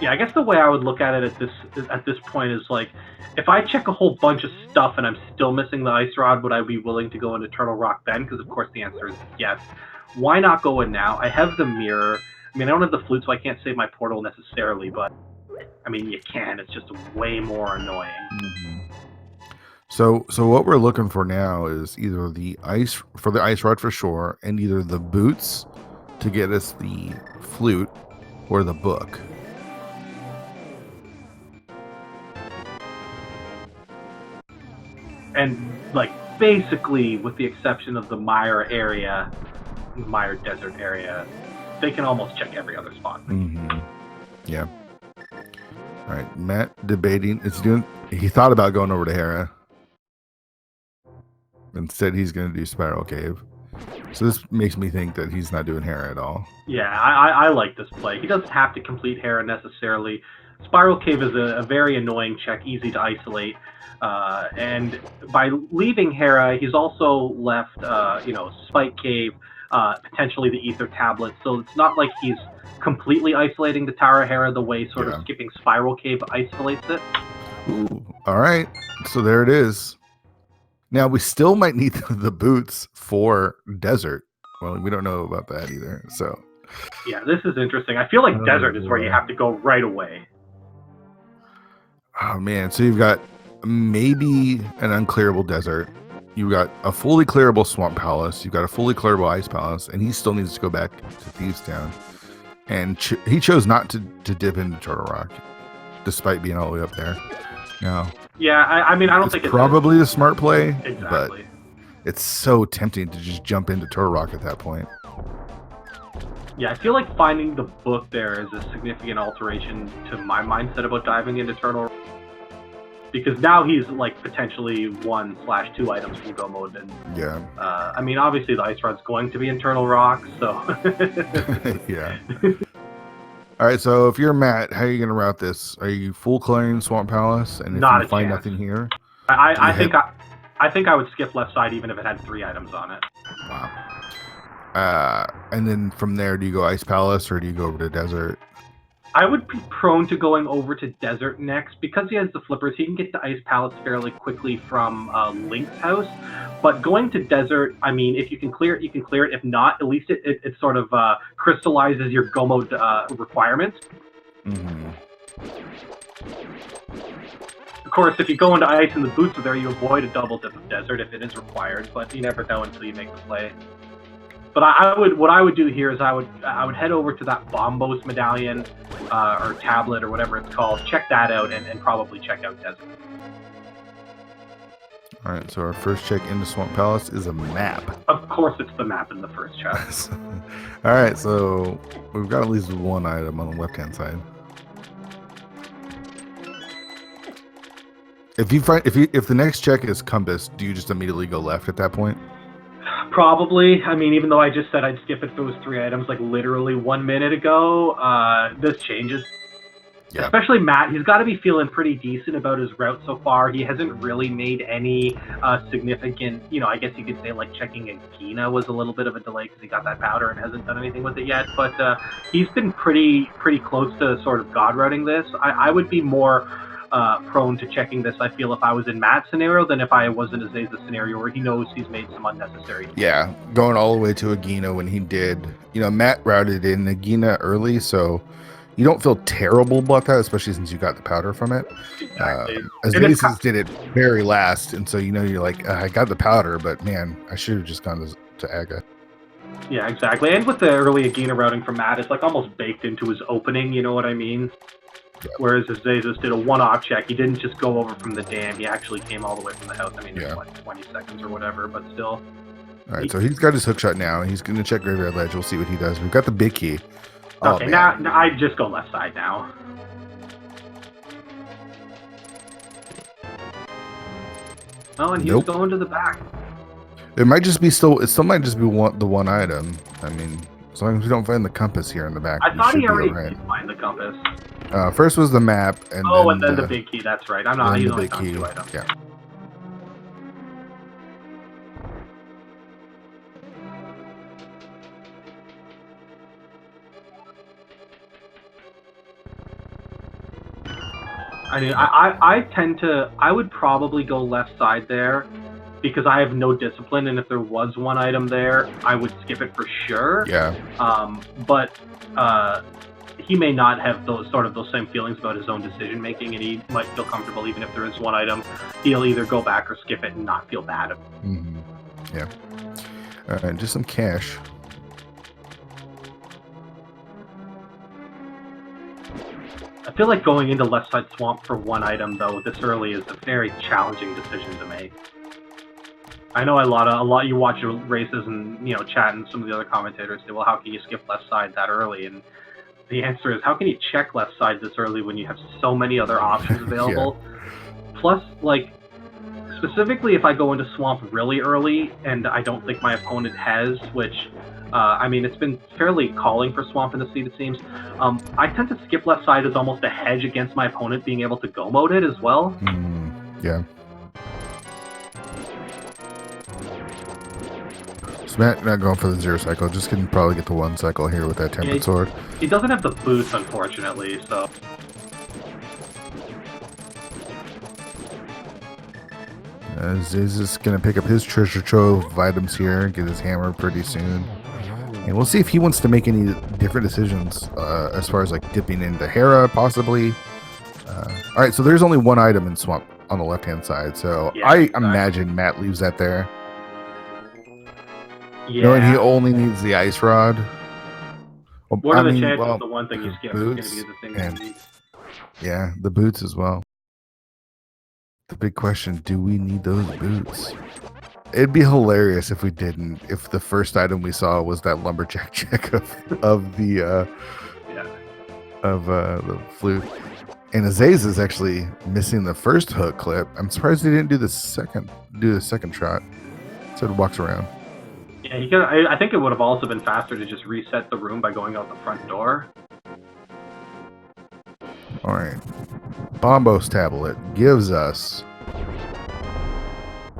Yeah, I guess the way I would look at it at this point is like, if I check a whole bunch of stuff and I'm still missing the Ice Rod, would I be willing to go into Turtle Rock then? Because of course the answer is yes. Why not go in now? I have the mirror. I mean, I don't have the flute, so I can't save my portal necessarily, but I mean, you can. It's just way more annoying. Mm-hmm. So what we're looking for now is either the Ice Rod for sure, and either the boots to get us the flute, or the book. And like basically, with the exception of the Mire area, Mire Desert area, they can almost check every other spot. Mm-hmm. Yeah. All right, Matt debating. He thought about going over to Hera. Instead, he's going to do Spiral Cave. So this makes me think that he's not doing Hera at all. Yeah, I like this play. He doesn't have to complete Hera necessarily. Spiral Cave is a very annoying check, easy to isolate. And by leaving Hera, he's also left, Spike Cave, potentially the Ether Tablet. So it's not like he's completely isolating the Tower of Hera the way sort of skipping Spiral Cave isolates it. Ooh, all right. So there it is. Now we still might need the boots for desert. Well, we don't know about that either. So Yeah, this is interesting. I feel like Oh, desert is where you boy. have to go right away. oh man, so you've got maybe an unclearable desert. You've got a fully clearable swamp palace. You've got a fully clearable ice palace, and he still needs to go back to Thieves Town. And he chose not to dip into Turtle Rock, despite being all the way up there. Now, Yeah, I mean, I don't think it's probably the smart play, but exactly. it's so tempting to just jump into Turtle Rock at that point. Yeah, I feel like finding the book there is a significant alteration to my mindset about diving into Turtle, because now he's like potentially 1/2 items from go mode, and Yeah. I mean, obviously the ice rod's going to be in Turtle Rock, so Yeah. All right, so if you're Matt, how are you going to route this? Are you full clearing Swamp Palace, and if Not you a find chance. nothing here, I think I would skip left side even if it had 3 items on it. wow. And then from there, do you go Ice Palace or do you go over to Desert? I would be prone to going over to Desert next because he has the flippers. He can get to Ice Palace fairly quickly from Link's house. But going to Desert, I mean, if you can clear it, you can clear it. If not, at least it sort of crystallizes your go mode requirements. Mm-hmm. Of course, if you go into Ice and the boots are there, you avoid a double dip of Desert if it is required. But you never know until you make the play. But what I would do here is I would head over to that Bombos medallion or tablet or whatever it's called, check that out, and probably check out Desert. All right, so our first check into Swamp Palace is a map. Of course, it's the map in the first check. All right, so we've got at least one item on the left-hand side. If the next check is compass, do you just immediately go left at that point? Probably. I mean, even though I just said I'd skip it those 3 items like literally 1 minute ago, this changes. Yeah. Especially Matt, he's got to be feeling pretty decent about his route so far. He hasn't really made any significant, I guess you could say like checking Agina was a little bit of a delay because he got that powder and hasn't done anything with it yet. But he's been pretty close to sort of god routing this. I would be more prone to checking this, I feel, if I was in Matt's scenario than if I was in Azaza's scenario where he knows he's made some unnecessary. Yeah, going all the way to Agina when he did. Matt routed in Agina early, so you don't feel terrible about that, especially since you got the powder from it. Exactly. Azaza's did it very last, and so you're like, I got the powder, but man, I should have just gone to Aga. Yeah, exactly. And with the early Agina routing from Matt, it's like almost baked into his opening, you know what I mean? Yeah. Whereas Azazas did a one-off check. He didn't just go over from the dam. He actually came all the way from the house. I mean, it's like 20 seconds or whatever, but still. All right, so he's got his hook shot now. He's going to check Graveyard Ledge. We'll see what he does. We've got the big key. Okay, now I just go left side now. Oh, and he's going to the back. It might just be it still might just be the one item. I mean, as long as we don't find the compass here in the back. I thought he already did find the compass. First was the map, and then the big key. That's right. I'm not. He's only found 2 items. Yeah. I mean, I would probably go left side there because I have no discipline, and if there was one item there, I would skip it for sure. Yeah. But he may not have those same feelings about his own decision making, and he might feel comfortable even if there is one item. He'll either go back or skip it and not feel bad. Mm-hmm. Yeah. All right, just some cash. I feel like going into left side swamp for one item though this early is a very challenging decision to make. I know a lot you watch races and chat and some of the other commentators say, well, how can you skip left side that early? And the answer is, how can you check left side this early when you have so many other options available? Yeah. Plus, like, specifically if I go into swamp really early and I don't think my opponent has, which I mean, it's been fairly calling for swamp in the seed, it seems. I tend to skip left side as almost a hedge against my opponent being able to go mode it as well. Yeah. So Matt not going for the 0 cycle, just can probably get the 1 cycle here with that tempered sword. He doesn't have the boots, unfortunately, so. Ziz going to pick up his treasure trove of items here and get his hammer pretty soon. And we'll see if he wants to make any different decisions as far as like dipping into Hera, possibly. All right, so there's only one item in Swamp on the left-hand side. So Yeah, I exactly. imagine Matt leaves that there. Yeah. Knowing he only needs the ice rod. Well, What are the chances the one thing you skip is going to boots be the thing that you need? Yeah, the boots as well. The big question, do we need those boots? It'd be hilarious if we didn't. If the first item we saw was that lumberjack check of the flute, and Azaze is actually missing the first hook clip. I'm surprised he didn't do the second shot. So it walks around. Yeah, he could. I think it would have also been faster to just reset the room by going out the front door. All right, Bombos tablet gives us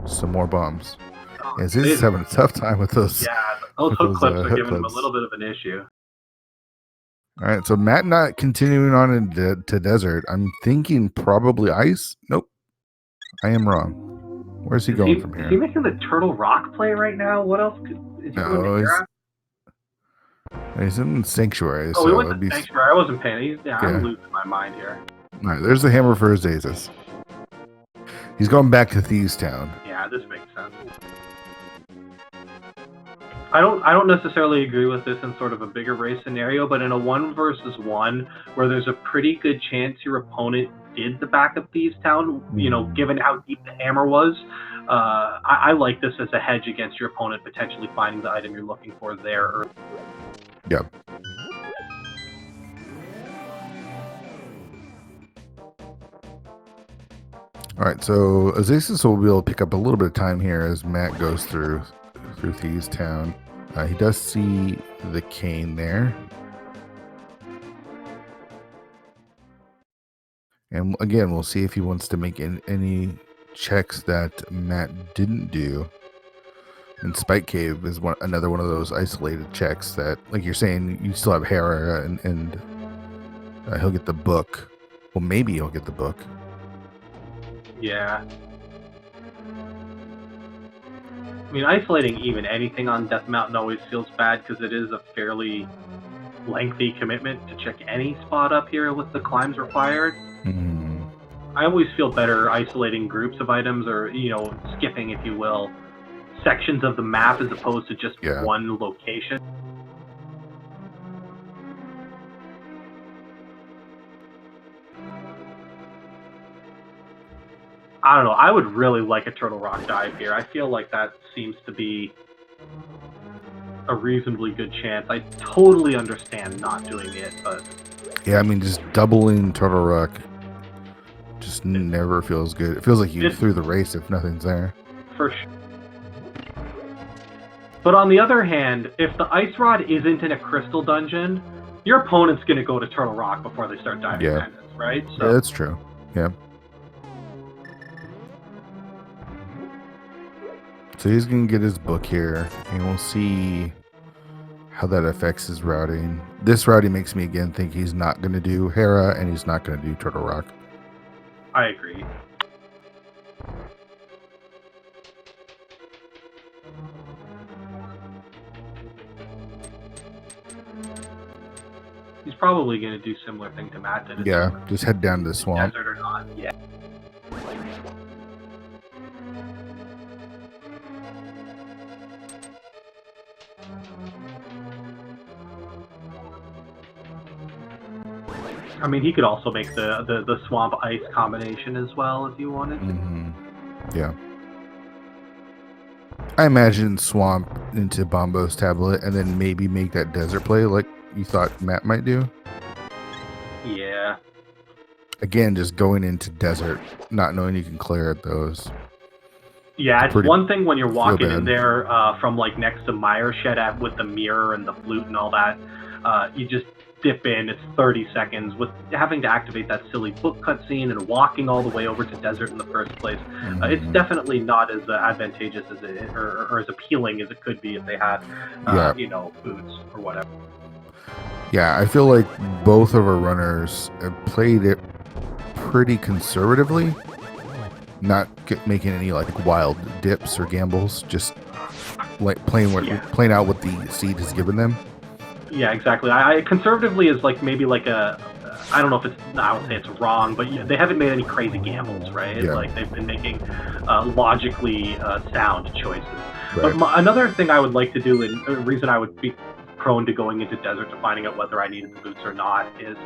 some more bombs. Is he's having a tough time with those? Yeah, those hook clips are giving him a little bit of an issue. All right, so Matt not continuing on into desert. I'm thinking probably ice. Nope, I am wrong. Where's he going from here? Is he making the Turtle Rock play right now? What else? Is he going to Hera? He's in Sanctuary. Oh, so we went to Sanctuary. I wasn't paying. I'm losing my mind here. All right, there's the hammer for Azazas. He's going back to Thieves Town. Yeah, this makes sense. I don't necessarily agree with this in sort of a bigger race scenario, but in a 1 versus 1 where there's a pretty good chance your opponent did the back of Thieves Town, given how deep the hammer was, I like this as a hedge against your opponent potentially finding the item you're looking for there early. Yep. All right, so Azasis will be able to pick up a little bit of time here as Matt goes through Thieves Town. He does see the cane there. And again, we'll see if he wants to make any checks that Matt didn't do. And Spike Cave is another one of those isolated checks that, like you're saying, you still have Hera and he'll get the book. Well, maybe he'll get the book. Yeah. I mean, isolating even anything on Death Mountain always feels bad because it is a fairly lengthy commitment to check any spot up here with the climbs required. Mm-hmm. I always feel better isolating groups of items or, skipping, if you will, sections of the map as opposed to just one location. I don't know. I would really like a Turtle Rock dive here. I feel like that seems to be a reasonably good chance. I totally understand not doing it, but... Yeah, I mean, just doubling Turtle Rock just never feels good. It feels like you threw the race if nothing's there. For sure. But on the other hand, if the Ice Rod isn't in a crystal dungeon, your opponent's going to go to Turtle Rock before they start diving bandits, right? So, yeah, that's true. Yeah. So he's going to get his book here, and we'll see how that affects his routing. This routing makes me, again, think he's not going to do Hera, and he's not going to do Turtle Rock. I agree. He's probably going to do similar thing to Matt did. Yeah, just head down to the swamp. Desert or not, yeah. I mean, he could also make the swamp ice combination as well if you wanted. Mm-hmm. Yeah. I imagine swamp into Bombo's tablet and then maybe make that desert play like you thought Matt might do. Yeah. Again, just going into desert, not knowing you can clear at those. Yeah, it's one thing when you're walking in there from like next to Meyer Shed with the mirror and the flute and all that. You just dip in, it's 30 seconds with having to activate that silly book cutscene and walking all the way over to desert in the first place. It's definitely not as advantageous as or as appealing as it could be if they had, boots or whatever. Yeah, I feel like both of our runners have played it pretty conservatively. not making any like wild dips or gambles, just like playing out what the seed has given them. Yeah, exactly. I conservatively is like maybe like a, I don't know if it's, I don't say it's wrong, but they haven't made any crazy gambles, right? Yeah. Like they've been making logically sound choices. Right. But another thing I would like to do, and the reason I would be prone to going into desert to finding out whether I needed the boots or not, is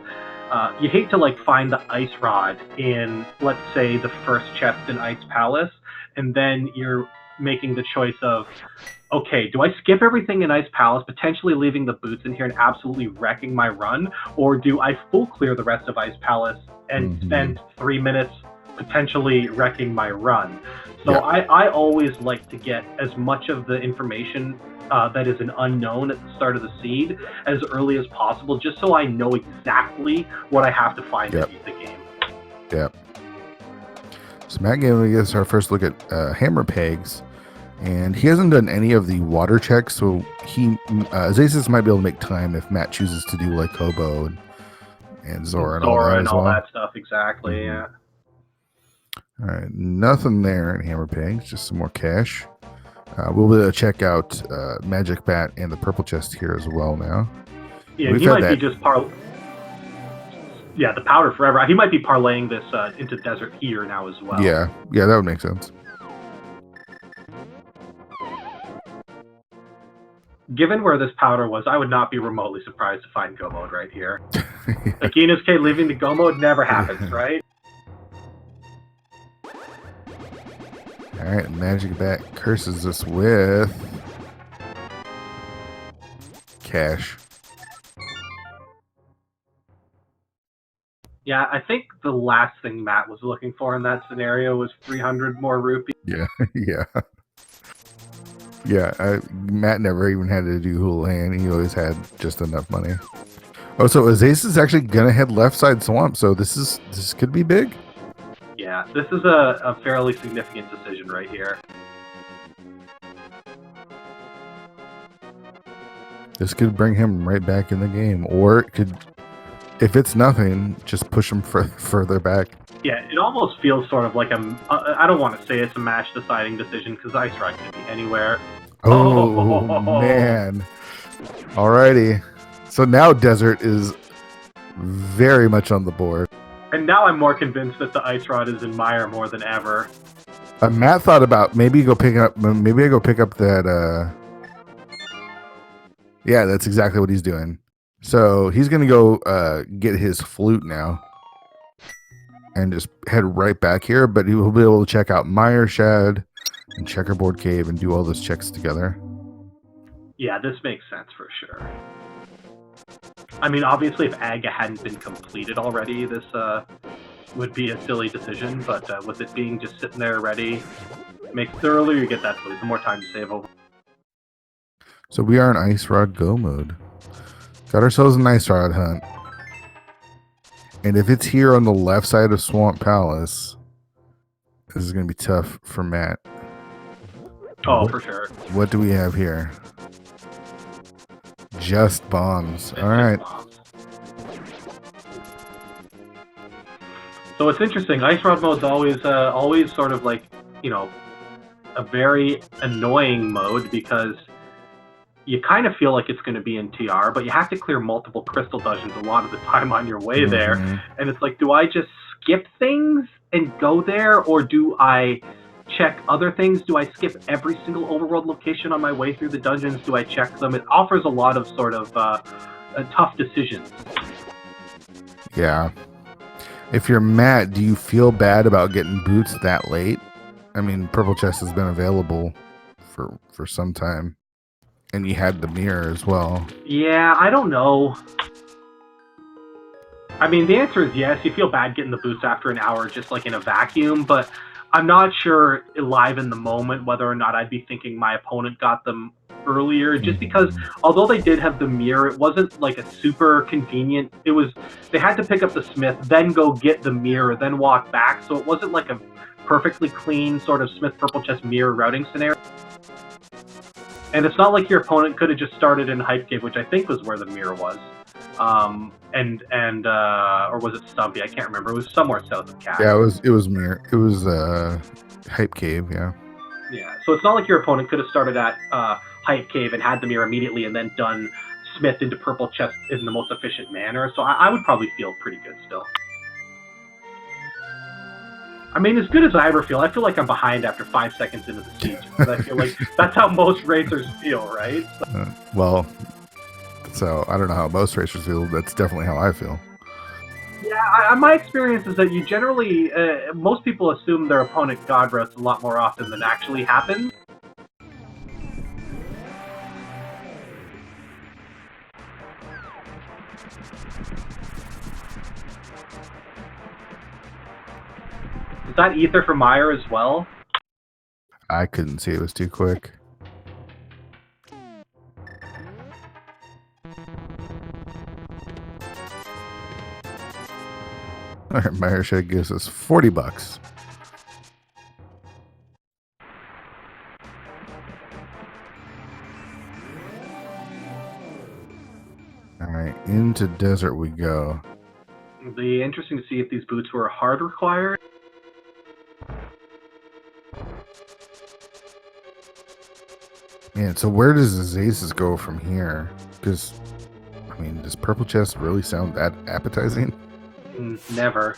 you hate to like find the ice rod in, let's say, the first chest in Ice Palace, and then you're making the choice of, okay, do I skip everything in Ice Palace, potentially leaving the boots in here and absolutely wrecking my run, or do I full clear the rest of Ice Palace and spend 3 minutes potentially wrecking my run? So I always like to get as much of the information that is an unknown at the start of the seed as early as possible, just so I know exactly what I have to find to beat the game. Yep. So Matt gave us our first look at hammer pegs. And he hasn't done any of the water checks, so Asazas might be able to make time if Matt chooses to do like Kobo and Zora and all that stuff. Exactly. Yeah. All right, nothing there in hammer pegs, just some more cash. We'll be able to check out Magic Bat and the purple chest here as well now. Yeah, he might be just the powder forever. He might be parlaying this into desert here now as well. Yeah, that would make sense. Given where this powder was, I would not be remotely surprised to find Go Mode right here. Like Inosuke leaving the Go Mode never happens, right? Alright, Magic Bat curses us with cash. Yeah, I think the last thing Matt was looking for in that scenario was 300 more rupees. Yeah. Matt never even had to do Houlihan. He always had just enough money. Oh, so Azace is actually gonna head left side swamp. So this could be big. Yeah, this is a fairly significant decision right here. This could bring him right back in the game, or it could, if it's nothing, just push him further back. Yeah, it almost feels sort of like I don't want to say it's a match deciding decision because Ice Rod could be anywhere. Oh man. Alrighty. So now Desert is very much on the board. And now I'm more convinced that the Ice Rod is in Mire more than ever. Matt thought about maybe I go pick up that yeah, that's exactly what he's doing. So he's gonna go get his flute now. And just head right back here, but he will be able to check out Mire Shad and Checkerboard Cave and do all those checks together. Yeah, this makes sense for sure. I mean, obviously, if Aga hadn't been completed already, this would be a silly decision, but with it being just sitting there ready, the earlier you get that flute, the more time you save over. So we are in Ice Rod Go mode. Got ourselves an Ice Rod hunt. And if it's here on the left side of Swamp Palace, this is going to be tough for Matt. Oh, for sure. What do we have here? Just bombs. All right. So it's interesting. Ice Rod mode's always sort of like, a very annoying mode because you kind of feel like it's going to be in TR, but you have to clear multiple crystal dungeons a lot of the time on your way there. And it's like, do I just skip things and go there, or do I check other things? Do I skip every single overworld location on my way through the dungeons? Do I check them? It offers a lot of sort of tough decisions. Yeah. If you're Matt, do you feel bad about getting boots that late? I mean, Purple Chest has been available for some time. And you had the mirror as well. Yeah, I don't know. I mean, the answer is yes. You feel bad getting the boots after an hour just like in a vacuum, but I'm not sure live in the moment whether or not I'd be thinking my opponent got them earlier, just because although they did have the mirror, it wasn't like a super convenient. They had to pick up the smith, then go get the mirror, then walk back, so it wasn't like a perfectly clean sort of Smith Purple Chest mirror routing scenario. And it's not like your opponent could have just started in Hype Cave, which I think was where the mirror was. or was it Stumpy? I can't remember. It was somewhere south of Cat. Yeah, it was Hype Cave. Yeah. Yeah. So it's not like your opponent could have started at Hype Cave and had the mirror immediately and then done Smith into Purple Chest in the most efficient manner. So I would probably feel pretty good still. I mean, as good as I ever feel like I'm behind after 5 seconds into the siege. Because I feel like that's how most racers feel, right? Well, so I don't know how most racers feel. That's definitely how I feel. Yeah, my experience is that you generally, most people assume their opponent god routes a lot more often than actually happens. Is that Ether for Meyer as well? I couldn't see, it was too quick. All right, Meyer Shed gives us $40. All right, into desert we go. It'd be interesting to see if these boots were hard required. Man, so where does Azasis go from here? Because, I mean, does Purple Chest really sound that appetizing? Never.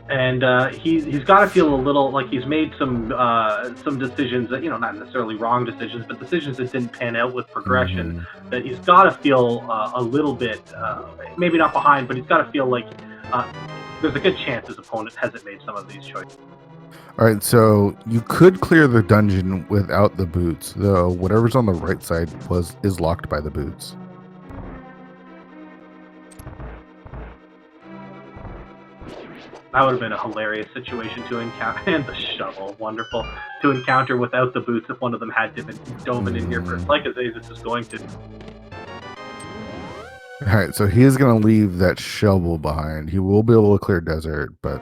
And he's got to feel a little like he's made some decisions that, not necessarily wrong decisions, but decisions that didn't pan out with progression. Mm-hmm. That he's got to feel a little bit, maybe not behind, but he's got to feel like there's a good chance his opponent hasn't made some of these choices. All right, so you could clear the dungeon without the boots, though whatever's on the right side is locked by the boots. That would have been a hilarious situation to encounter. And the shovel, wonderful. To encounter without the boots if one of them had dove in here first, like Azasis is going to. All right, so he is going to leave that shovel behind. He will be able to clear desert, but...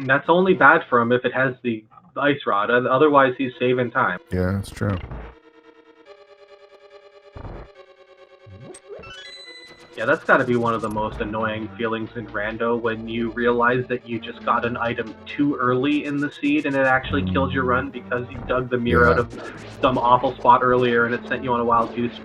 That's only bad for him if it has the ice rod. Otherwise, he's saving time. Yeah, that's true. Yeah, that's got to be one of the most annoying feelings in Rando when you realize that you just got an item too early in the seed and it actually killed your run because you dug the mirror out of some awful spot earlier and it sent you on a wild goose.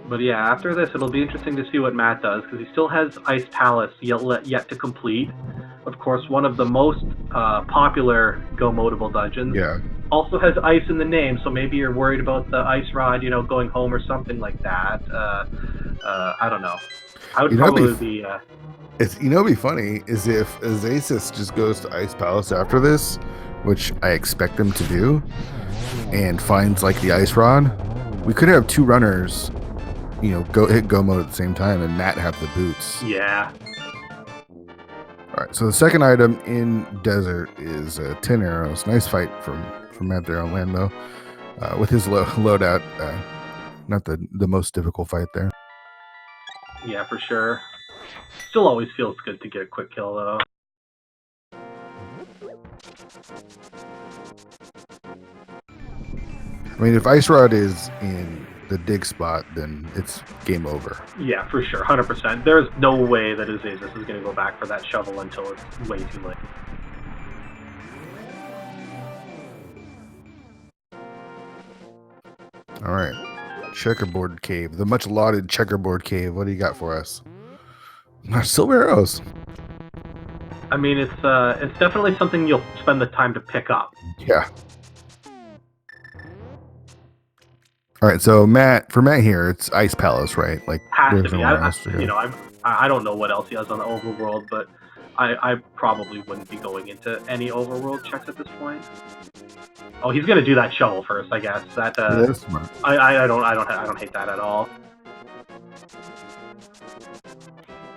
But yeah, after this, it'll be interesting to see what Matt does, because he still has Ice Palace yet to complete. Of course, one of the most popular go-modable dungeons. Yeah. Also has ice in the name, so maybe you're worried about the ice rod, going home or something like that. I don't know. I would probably be... It'd be funny is if Azasis just goes to Ice Palace after this, which I expect him to do, and finds, like, the ice rod. We could have two runners... go hit go mode at the same time and Matt have the boots. Yeah. All right, so the second item in desert is 10 arrows. Nice fight from Matt there on land though. With his loadout, not the most difficult fight there. Yeah, for sure. Still always feels good to get a quick kill though. I mean, if Ice Rod is in the dig spot, then it's game over. Yeah, for sure, 100%. There's no way that Azasis is going to go back for that shovel until it's way too late. All right, checkerboard cave, the much lauded checkerboard cave. What do you got for us? Silver arrows. I mean, it's definitely something you'll spend the time to pick up. Yeah. All right, so for Matt here, it's Ice Palace, right? Like, has to be. I don't know what else he has on the overworld, but I probably wouldn't be going into any overworld checks at this point. Oh, he's gonna do that shovel first, I guess. That that's smart. I don't hate that at all.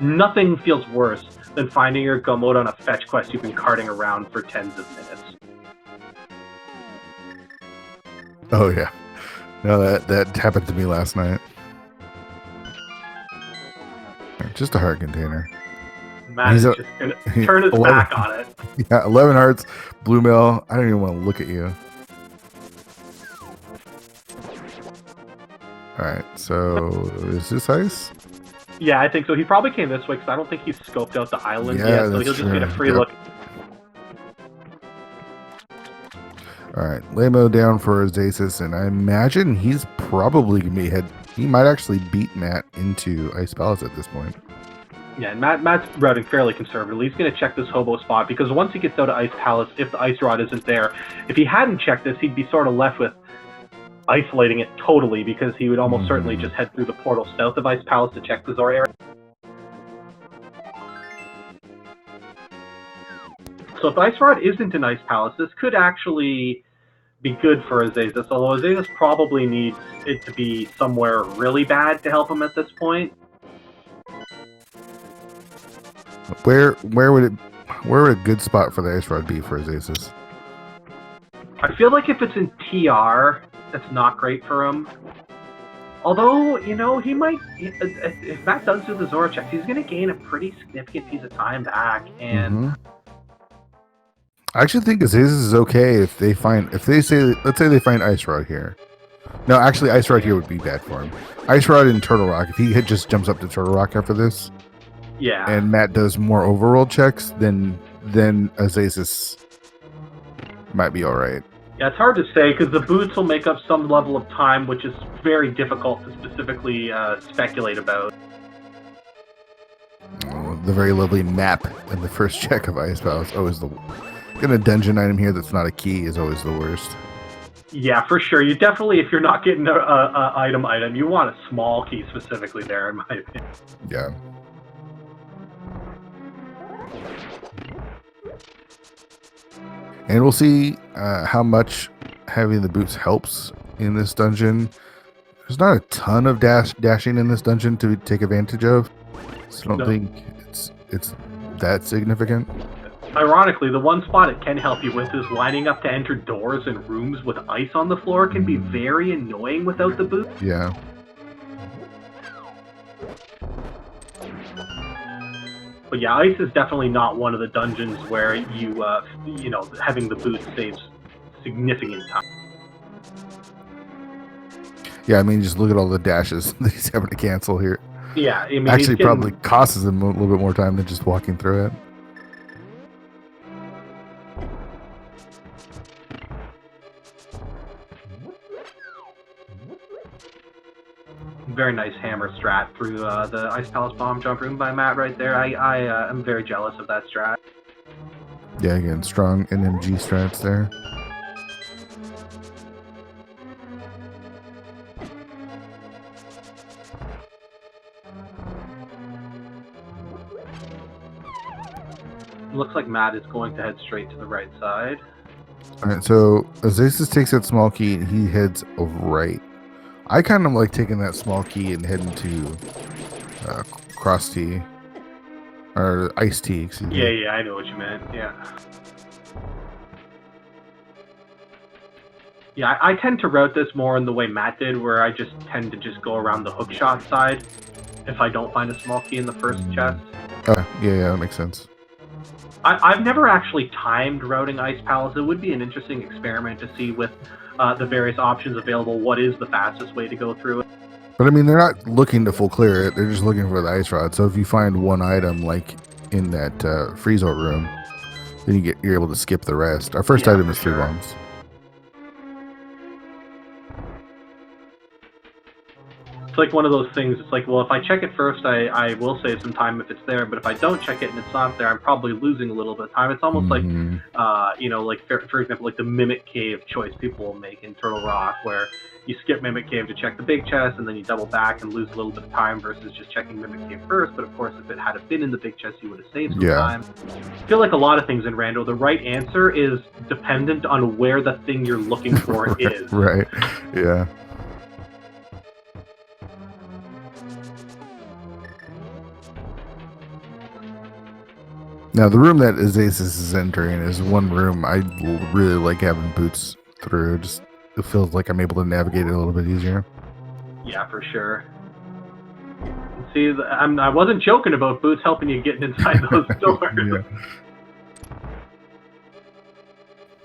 Nothing feels worse than finding your go mode on a fetch quest you've been carting around for tens of minutes. Oh yeah. No, that happened to me last night. just a heart container. Matt is just gonna turn his 11 back on it. Yeah, 11 hearts, blue mail. I don't even want to look at you. All right, so is this ice? Yeah, I think so. He probably came this way because I don't think he's scoped out the island Yeah, yet, so that's he'll just true. get a free Yep. look. All right, Lamo down for Azasis, and I imagine he's probably gonna be he might actually beat Matt into Ice Palace at this point. Yeah, and Matt's routing fairly conservatively. He's going to check this hobo spot because once he gets out of Ice Palace, if the Ice Rod isn't there, if he hadn't checked this, he'd be sort of left with isolating it totally because he would almost certainly just head through the portal south of Ice Palace to check the Zora area. So if the Ice Rod isn't in Ice Palace, this could actually be good for Azasis, although Azasis probably needs it to be somewhere really bad to help him at this point. Where would a good spot for the Ice Rod be for Azasis? I feel like if it's in TR, that's not great for him. Although, you know, he might, if Matt does do the Zora checks, he's going to gain a pretty significant piece of time back. And I actually think Azasis is okay if they say, let's say they find Ice Rod here. No, actually, Ice Rod here would be bad for him. Ice Rod in Turtle Rock, if he just jumps up to Turtle Rock after this, yeah, and Matt does more overworld checks, then Azasis might be all right. Yeah, it's hard to say because the boots will make up some level of time, which is very difficult to specifically speculate about. Oh, the very lovely map in the first check of Ice Palace. Always getting a dungeon item here that's not a key is always the worst. Yeah, for sure. You definitely, if you're not getting a item, you want a small key specifically there, in my opinion. Yeah. And we'll see how much having the boots helps in this dungeon. There's not a ton of dashing in this dungeon to take advantage of, so I don't think it's that significant. Ironically, the one spot it can help you with is lining up to enter doors and rooms with ice on the floor can be very annoying without the boots. Yeah. But yeah, ice is definitely not one of the dungeons where you know, having the boots saves significant time. Yeah, I mean, just look at all the dashes that he's having to cancel here. Yeah, I mean, actually probably costs him a little bit more time than just walking through it. Very nice hammer strat through the Ice Palace bomb jump room by Matt right there. I am very jealous of that strat. Yeah, again, strong NMG strats there. Looks like Matt is going to head straight to the right side. All right, so Azasis takes that small key and he heads right. I kind of like taking that small key and heading to cross T or ice tea. Excuse me. Yeah, I know what you meant. Yeah. Yeah, I tend to route this more in the way Matt did, where I just tend to just go around the hookshot side if I don't find a small key in the first chest. Yeah, that makes sense. I've never actually timed routing Ice Palace. It would be an interesting experiment to see with the various options available what is the fastest way to go through it. But I mean, they're not looking to full clear it. They're just looking for the ice rod. So if you find one item, like in that freeze art room, then you're able to skip the rest. Our first item is 3 bombs. It's like one of those things. It's like, well, if I check it first, I will save some time if it's there. But if I don't check it and it's not there, I'm probably losing a little bit of time. It's almost like, you know, like for example, like the Mimic Cave choice people will make in Turtle Rock, where you skip Mimic Cave to check the big chest, and then you double back and lose a little bit of time versus just checking Mimic Cave first. But of course, if it had been in the big chest, you would have saved some time. I feel like a lot of things in Rando, the right answer is dependent on where the thing you're looking for is. Right. Yeah. Now, the room that Azasis is entering is one room I really like having boots through. Just it feels like I'm able to navigate it a little bit easier. Yeah, for sure. See, I wasn't joking about boots helping you get inside those doors. Yeah.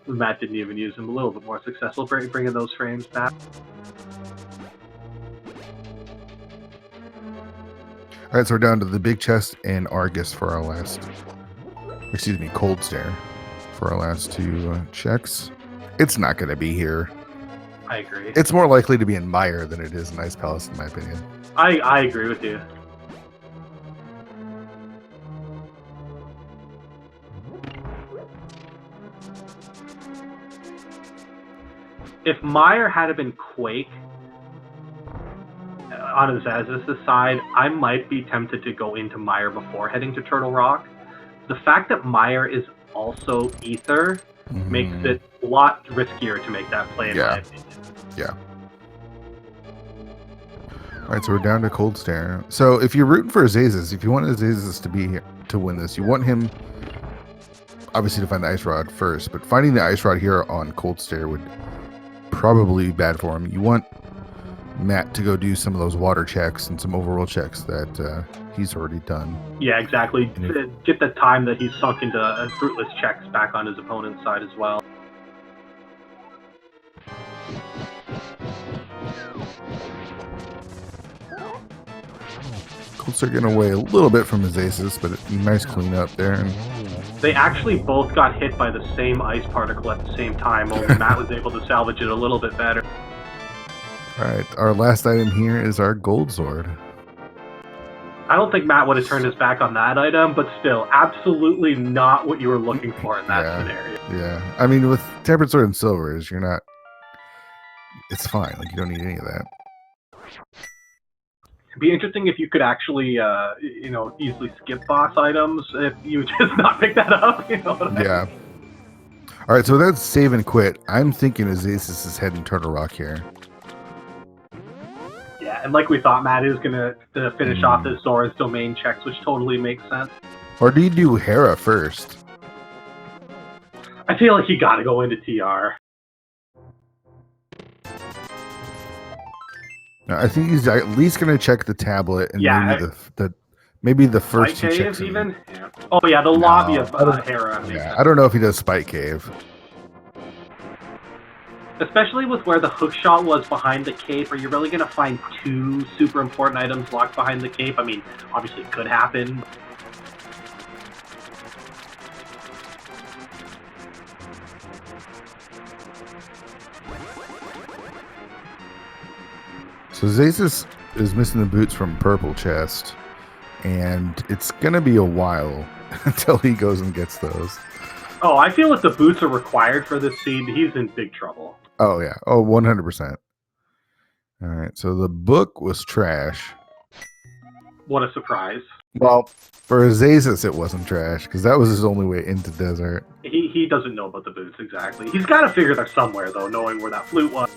Matt didn't even use them. A little bit more successful bringing those frames back. All right, so we're down to the big chest and Argus for our last, excuse me, cold stare for our last two checks. It's not going to be here. I agree. It's more likely to be in Mire than it is in Ice Palace, in my opinion. I agree with you. If Mire had been Quake on Azaz's side, I might be tempted to go into Mire before heading to Turtle Rock. The fact that Mire is also Ether makes it a lot riskier to make that play, in my opinion. Yeah. All right, so we're down to cold stare. So if you're rooting for Azazas, if you want Azazas to be here to win this, you want him obviously to find the ice rod first, but finding the ice rod here on cold stare would probably be bad for him. You want Matt to go do some of those water checks and some overworld checks that he's already done. Yeah, exactly. To get the time that he's sunk into fruitless checks back on his opponent's side as well. Cold stare getting away a little bit from his aces, but a nice cleanup there. And they actually both got hit by the same ice particle at the same time, only Matt was able to salvage it a little bit better. all right, our last item here is our gold sword. I don't think Matt would have turned his back on that item, but still, absolutely not what you were looking for in that scenario. Yeah, I mean, with tempered sword and silvers, you're not. It's fine. Like, you don't need any of that. It'd be interesting if you could actually, easily skip boss items if you just not pick that up. You know what I mean? Yeah. All right, so that's save and quit. I'm thinking Azasis is heading Turtle Rock here. Yeah, and like we thought, Matt is going to finish off his Zora's Domain checks, which totally makes sense. Or do you do Hera first? I feel like you got to go into TR. No, I think he's at least going to check the tablet and maybe the first two checks. Even? Yeah. Oh yeah, the lobby of Hera. Yeah, I don't know if he does Spike Cave. Especially with where the hook shot was behind the cape, are you really going to find two super important items locked behind the cape? I mean, obviously it could happen. So Zazus is missing the boots from purple chest, and it's going to be a while until he goes and gets those. Oh, I feel if the boots are required for this seed, he's in big trouble. Oh, yeah. Oh, 100%. All right. So the book was trash. What a surprise. Well, for Azazus, it wasn't trash, because that was his only way into desert. He doesn't know about the boots, exactly. He's got to figure they're somewhere, though, knowing where that flute was.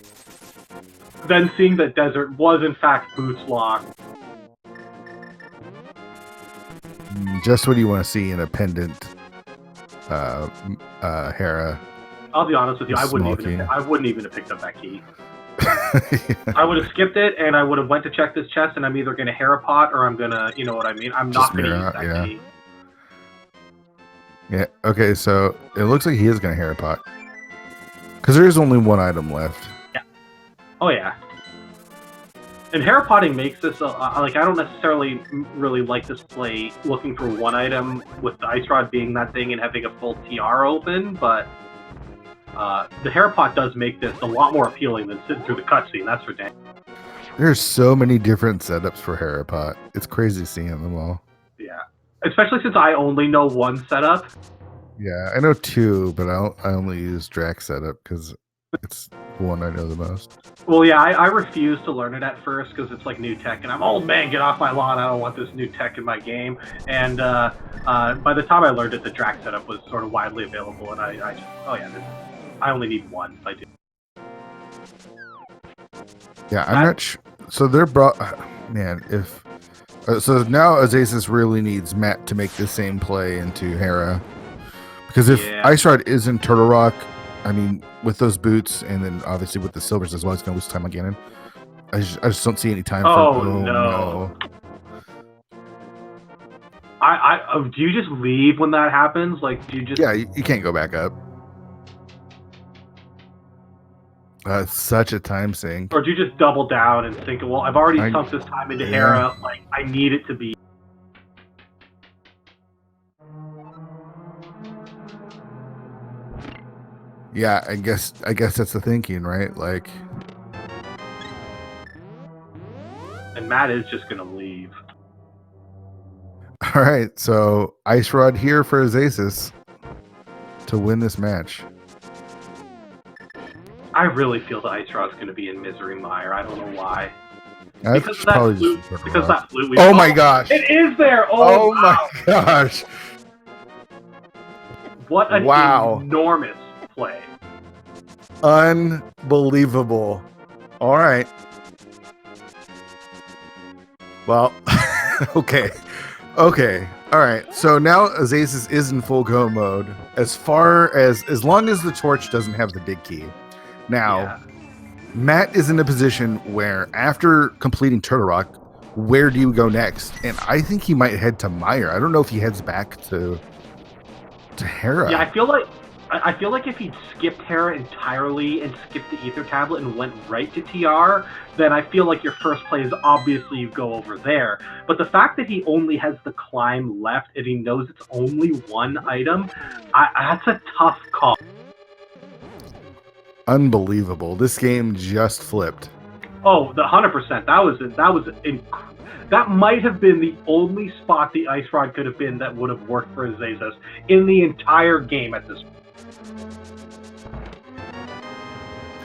Then seeing that desert was, in fact, boots locked. Just what you want to see in a pendant Hera. I'll be honest with you, I wouldn't even have picked up that key. Yeah. I would have skipped it, and I would have went to check this chest, and I'm either going to Hera pot or I'm going to, you know what I mean? I'm not going to use that key. Yeah, okay, so it looks like he is going to Hera pot. Because there is only one item left. Yeah. Oh, yeah. And Hera potting makes this, I don't necessarily really like this play looking for one item with the Ice Rod being that thing and having a full TR open, but the Hera pot does make this a lot more appealing than sitting through the cutscene, that's for damn. There's so many different setups for Hera pot. It's crazy seeing them all. Yeah. Especially since I only know one setup. Yeah, I know two, but I only use Drax setup because it's the one I know the most. Well, yeah, I refuse to learn it at first because it's like new tech, and I'm old man, get off my lawn, I don't want this new tech in my game. And by the time I learned it, the Drax setup was sort of widely available, and I only need one if I do. Yeah, I'm not sure. So they're man, if so now Azazus really needs Matt to make the same play into Hera, because if Ice Rod is in Turtle Rock, I mean, with those boots and then obviously with the silvers as well, he's gonna lose time on Ganon. I just don't see any time. Oh no. Do you just leave when that happens? Like, do you just? Yeah, you can't go back up. It's such a time sink. Or do you just double down and think, well, I've already sunk this time into Hera. Like, I need it to be. Yeah, I guess that's the thinking, right? Like, And Matt is just gonna leave. all right, so Ice Rod here for Azasis to win this match. I really feel the Ice Rod's gonna be in Misery Mire. I don't know why. That's Because probably that flute. Because that flute. Oh my gosh! It is there. Oh wow. my gosh! What an enormous play! Unbelievable. All right. Well, okay. All right. So now Azasis is in full go mode. As long as the torch doesn't have the dig key. Now, Matt is in a position where after completing Turtle Rock, where do you go next? And I think he might head to Mire. I don't know if he heads back to Hera. Yeah, I feel like if he'd skipped Hera entirely and skipped the Ether Tablet and went right to TR, then I feel like your first play is obviously you go over there. But the fact that he only has the climb left and he knows it's only one item, that's a tough call. Unbelievable. This game just flipped. Oh, the 100%. That might have been the only spot the Ice Rod could have been that would have worked for Azasis in the entire game at this point.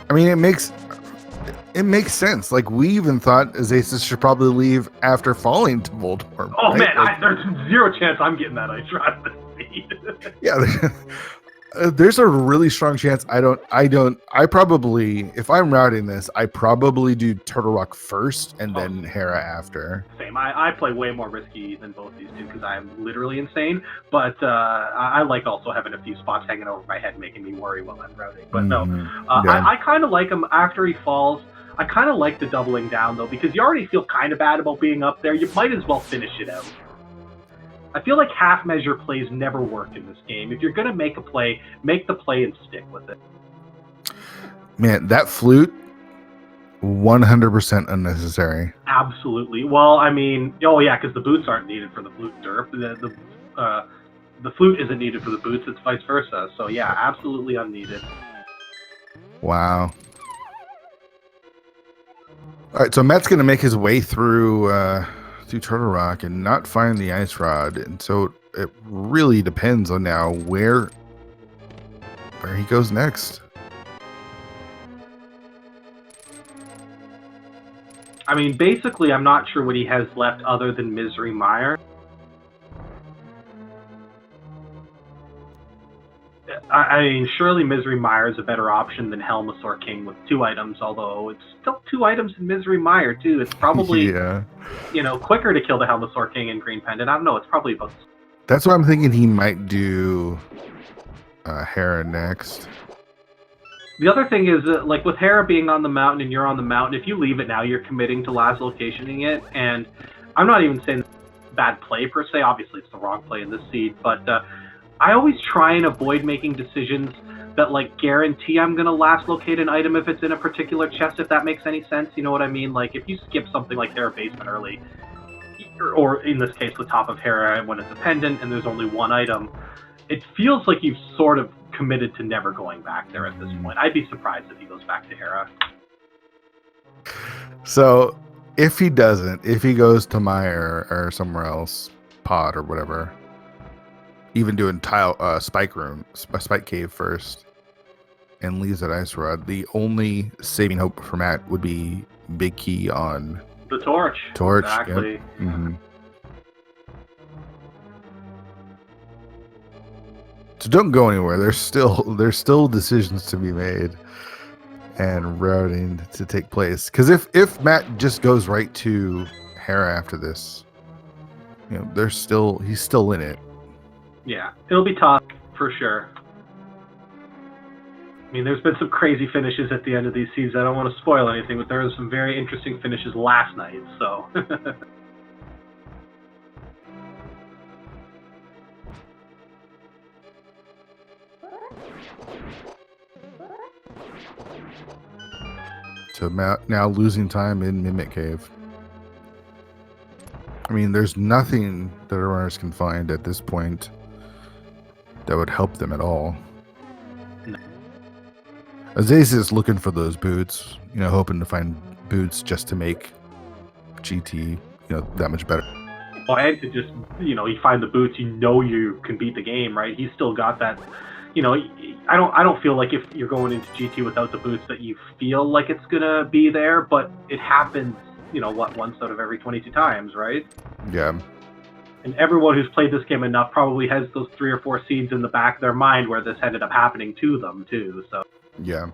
I mean, it makes sense. Like, we even thought Azasis should probably leave after falling to Voldemort. Oh right? man, there's zero chance I'm getting that Ice Rod this speed. Yeah, there's a really strong chance I probably, if I'm routing this, I probably do Turtle Rock first and then Hera after. Same. I play way more risky than both these two because I'm literally insane, but I like also having a few spots hanging over my head making me worry while I'm routing. But I kind of like him after he falls. I kind of like the doubling down though, because you already feel kind of bad about being up there. You might as well finish it out. I feel like half measure plays never work in this game. If you're going to make a play, make the play and stick with it. Man, that flute, 100% unnecessary. Absolutely. Well, I mean, oh yeah, because the boots aren't needed for the flute derp. The flute isn't needed for the boots. It's vice versa. So yeah, absolutely unneeded. Wow. All right, so Matt's going to make his way through Turtle Rock and not find the Ice Rod, and so it really depends on now where he goes next. I mean, basically, I'm not sure what he has left other than Misery Mire. I mean, surely Misery Mire is a better option than Helmasaur King with 2 items, although it's still 2 items in Misery Mire, too. It's probably, quicker to kill the Helmasaur King and Green Pendant. I don't know, it's probably about... That's what I'm thinking he might do Hera next. The other thing is, like, with Hera being on the mountain and you're on the mountain, if you leave it now, you're committing to last locationing it, and I'm not even saying bad play, per se. Obviously, it's the wrong play in this seed, but... I always try and avoid making decisions that, like, guarantee I'm going to last locate an item if it's in a particular chest, if that makes any sense. You know what I mean? Like, if you skip something like Hera Basement early, or in this case, the top of Hera when it's a pendant and there's only one item, it feels like you've sort of committed to never going back there at this point. I'd be surprised if he goes back to Hera. So, if he doesn't, if he goes to Mire or somewhere else, Pod or whatever... even doing spike cave first and leaves that Ice Rod, the only saving hope for Matt would be big key on the torch. Exactly. Yep. Mm-hmm. So don't go anywhere. There's still decisions to be made and routing to take place. Because if Matt just goes right to Hera after this, he's still in it. Yeah, it'll be tough, for sure. I mean, there's been some crazy finishes at the end of these seasons. I don't want to spoil anything, but there were some very interesting finishes last night, so... So now losing time in Mimic Cave. I mean, there's nothing that our runners can find at this point that would help them at all. No. Azaze is looking for those boots, hoping to find boots just to make GT, that much better. Well, and to just, you find the boots, you can beat the game, right? He's still got that, I don't feel like if you're going into GT without the boots that you feel like it's gonna be there, but it happens, once out of every 22 times, right? Yeah. And everyone who's played this game enough probably has those 3 or 4 scenes in the back of their mind where this ended up happening to them too. So yeah,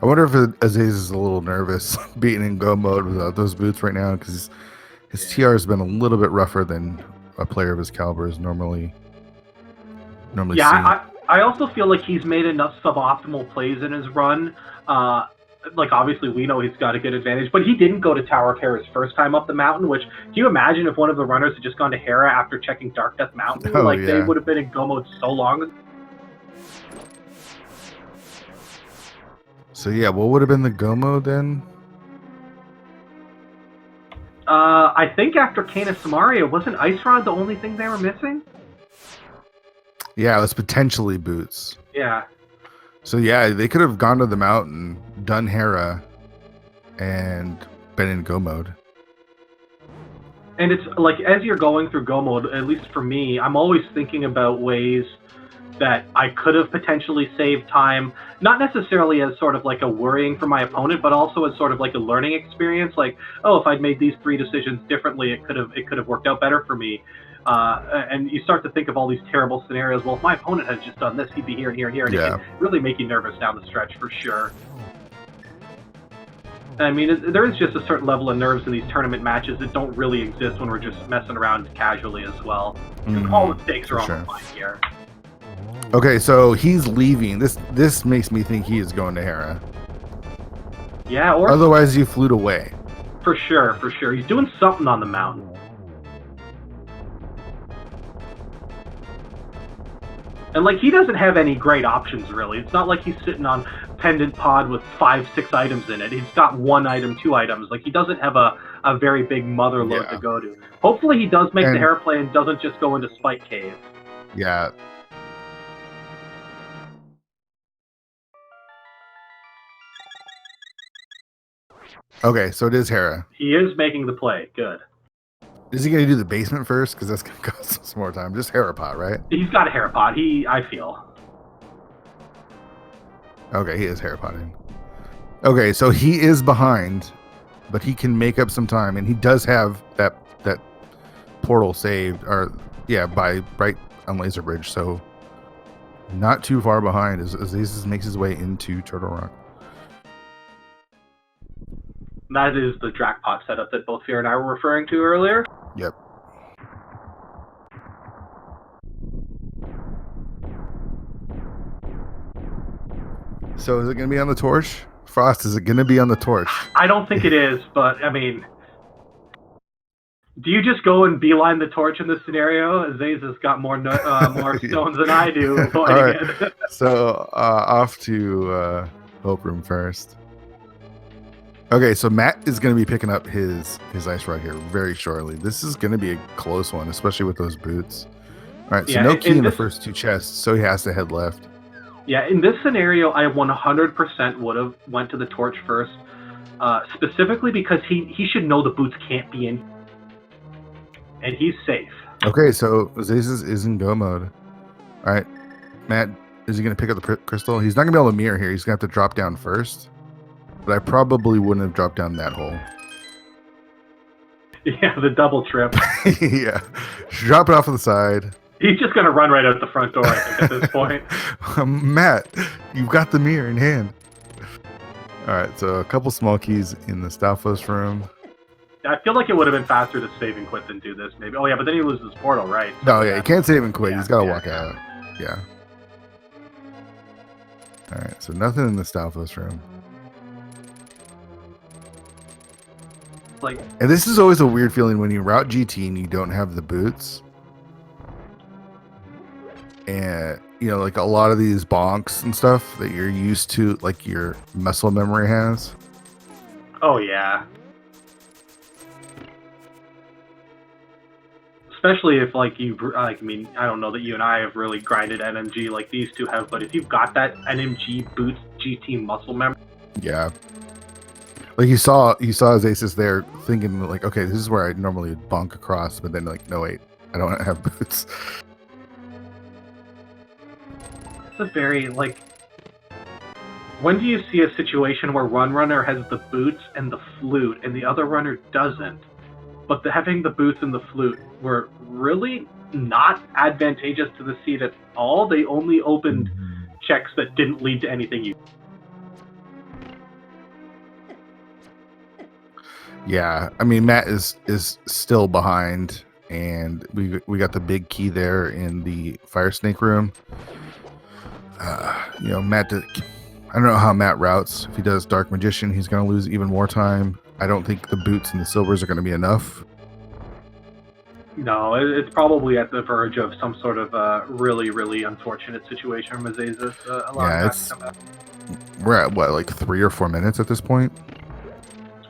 I wonder if Azaze is a little nervous being in go mode without those boots right now, because his TR has been a little bit rougher than a player of his caliber is normally. Yeah, I also feel like he's made enough suboptimal plays in his run. Like, obviously, we know he's got a good advantage, but he didn't go to Tower of Terror his first time up the mountain, which, can you imagine if one of the runners had just gone to Hera after checking Dark Death Mountain? Oh, They would have been in go mode so long ago. So, yeah, what would have been the go mode then? I think after Canis Samaria, wasn't Ice Rod the only thing they were missing? Yeah, it was potentially boots. Yeah. So yeah, they could have gone to the mountain, done Hera, and been in go mode. And it's like, as you're going through go mode, at least for me, I'm always thinking about ways that I could have potentially saved time, not necessarily as sort of like a worrying for my opponent, but also as sort of like a learning experience. Like, oh, if I'd made these 3 decisions differently, it could have worked out better for me. And you start to think of all these terrible scenarios. Well, if my opponent had just done this, he'd be here and here and here, and it can really make you nervous down the stretch for sure. I mean, there is just a certain level of nerves in these tournament matches that don't really exist when we're just messing around casually as well. All the stakes are on the line here. Okay, so he's leaving. This makes me think he is going to Hera. Yeah, or otherwise you flew away. For sure. He's doing something on the mountain. And, like, he doesn't have any great options, really. It's not like he's sitting on Pendant Pod with 5-6 items in it. He's got 1 item, 2 items. Like, he doesn't have a very big mother load to go to. Hopefully he does make the Hera play and doesn't just go into Spike Cave. Yeah. Okay, so it is Hera. He is making the play. Good. Is he going to do the basement first? Because that's going to cost us more time. Just Hera pot, right? He's got a Hera pot. I feel. Okay, he is Hera potting. Okay, so he is behind, but he can make up some time, and he does have that portal saved, or by right on Laser Bridge. So not too far behind as Azaze makes his way into Turtle Rock. That is the Drakpot setup that both Fear and I were referring to earlier. Yep. So is it going to be on the torch? Frost, is it going to be on the torch? I don't think it is, but, I mean... Do you just go and beeline the torch in this scenario? Azaze has got more stones than I do. All right. So, off to Hope Room first. Okay, so Matt is going to be picking up his Ice Rod here very shortly. This is going to be a close one, especially with those boots. All right, so no key in the first 2 chests, so he has to head left. Yeah, in this scenario, I 100% would have went to the torch first, specifically because he should know the boots can't be in, and he's safe. Okay, so Azaze is in go mode. All right, Matt, is he going to pick up the crystal? He's not going to be able to mirror here. He's going to have to drop down first. But I probably wouldn't have dropped down that hole. Yeah, the double trip. Yeah. Drop it off to the side. He's just going to run right out the front door, I think, at this point. Matt, you've got the mirror in hand. All right, so a couple small keys in the Stalfos room. I feel like it would have been faster to save and quit than do this, maybe. Oh, yeah, but then he loses portal, right? So no, yeah, he can't save and quit. He's got to walk out. Yeah. All right, so nothing in the Stalfos room. And this is always a weird feeling when you route GT and you don't have the boots. And, like a lot of these bonks and stuff that you're used to, like your muscle memory has. Oh yeah. Especially if like you like, I mean, I don't know that you and I have really grinded NMG like these two have, but if you've got that NMG boots GT muscle memory. Yeah. Like you saw his aces there thinking like, okay, this is where I normally would bonk across, but then like, no wait, I don't have boots. It's a very like, when do you see a situation where one runner has the boots and the flute and the other runner doesn't? But having the boots and the flute were really not advantageous to the seed at all. They only opened checks that didn't lead to anything. Yeah, I mean Matt is still behind, and we got the big key there in the fire snake room. You know, Matt. I don't know how Matt routes. If he does Dark Magician, he's going to lose even more time. I don't think the boots and the silvers are going to be enough. No, it's probably at the verge of some sort of really, really unfortunate situation. Mazazas allowing Matt to come back. We're at what, like 3 or 4 minutes at this point?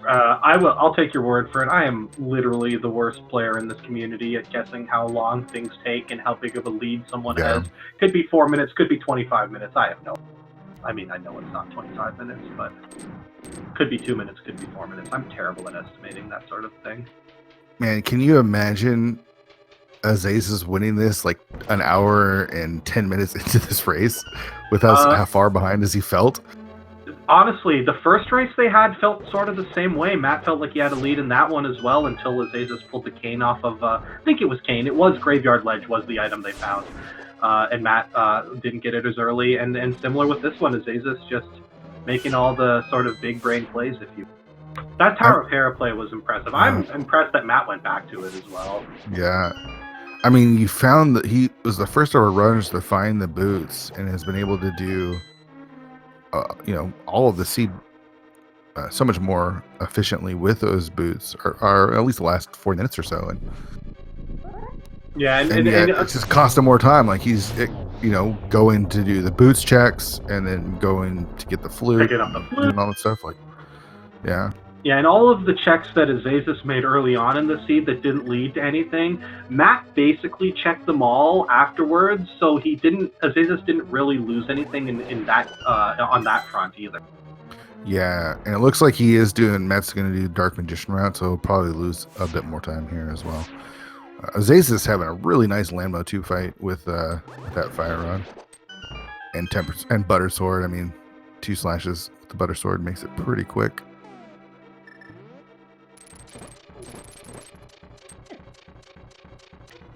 I'll take your word for it. I am literally the worst player in this community at guessing how long things take and how big of a lead someone has. Could be 4 minutes, could be 25 minutes. I have no. I mean, I know it's not 25 minutes, but could be 2 minutes, could be 4 minutes. I'm terrible at estimating that sort of thing. Man, can you imagine Azazas winning this like an hour and 10 minutes into this race with how far behind as he felt? Honestly, the first race they had felt sort of the same way. Matt felt like he had a lead in that one as well until Azazas pulled the cane off of, I think it was cane. It was Graveyard Ledge was the item they found. And Matt didn't get it as early. And similar with this one, Azazas just making all the sort of big brain plays, if you. That Tower of Hera play was impressive. I'm impressed that Matt went back to it as well. Yeah. I mean, you found that he was the first of our runners to find the boots and has been able to do, you know, all of the seed so much more efficiently with those boots, or at least the last 4 minutes or so. And yeah, and it's just cost him more time. Like he's, you know, going to do the boots checks and then going to get the flute, and all that stuff. Like, yeah. Yeah, and all of the checks that Azazas made early on in the seed that didn't lead to anything, Matt basically checked them all afterwards, so Azazas didn't really lose anything in that on that front either. Yeah, and it looks like Matt's going to do Dark Magician route, so he'll probably lose a bit more time here as well. Azazas having a really nice Landmo 2 fight with that fire rod and butter sword. I mean, 2 slashes with the butter sword makes it pretty quick.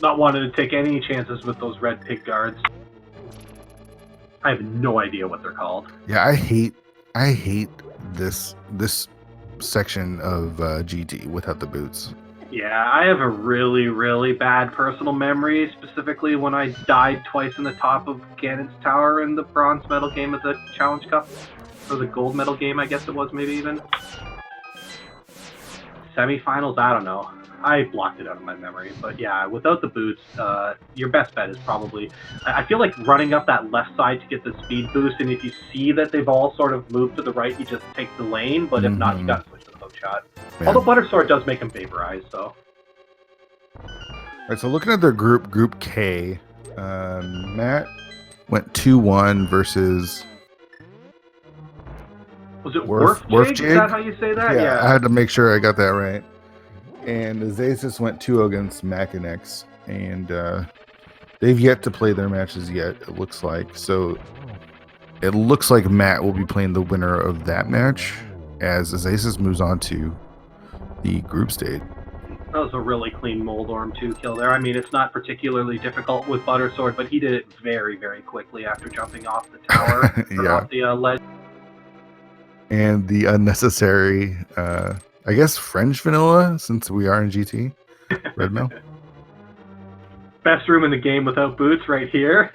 Not wanting to take any chances with those red pig guards. I have no idea what they're called. Yeah, I hate this section of GT without the boots. Yeah, I have a really, really bad personal memory, specifically when I died twice in the top of Ganon's Tower in the bronze medal game of the Challenge Cup. Or the gold medal game, I guess it was, maybe even. Semifinals, I don't know. I blocked it out of my memory, but yeah, without the boots, your best bet is probably. I feel like running up that left side to get the speed boost, and if you see that they've all sort of moved to the right, you just take the lane. But if not, you gotta switch to the hook shot. Man. Although Butter Sword does make him vaporize, so. All right, so looking at their Group K, Matt went 2-1 versus. Was it Worfjig? Is that how you say that? Yeah, I had to make sure I got that right. And Azazas went 2 against Machinex, and they've yet to play their matches yet, it looks like. So it looks like Matt will be playing the winner of that match as Azazas moves on to the group stage. That was a really clean Moldorm 2 kill there. I mean, it's not particularly difficult with Butter Sword, but he did it very, very quickly after jumping off the tower, off the ledge. And the unnecessary... I guess French vanilla, since we are in GT. Red Mill. Best room in the game without boots right here.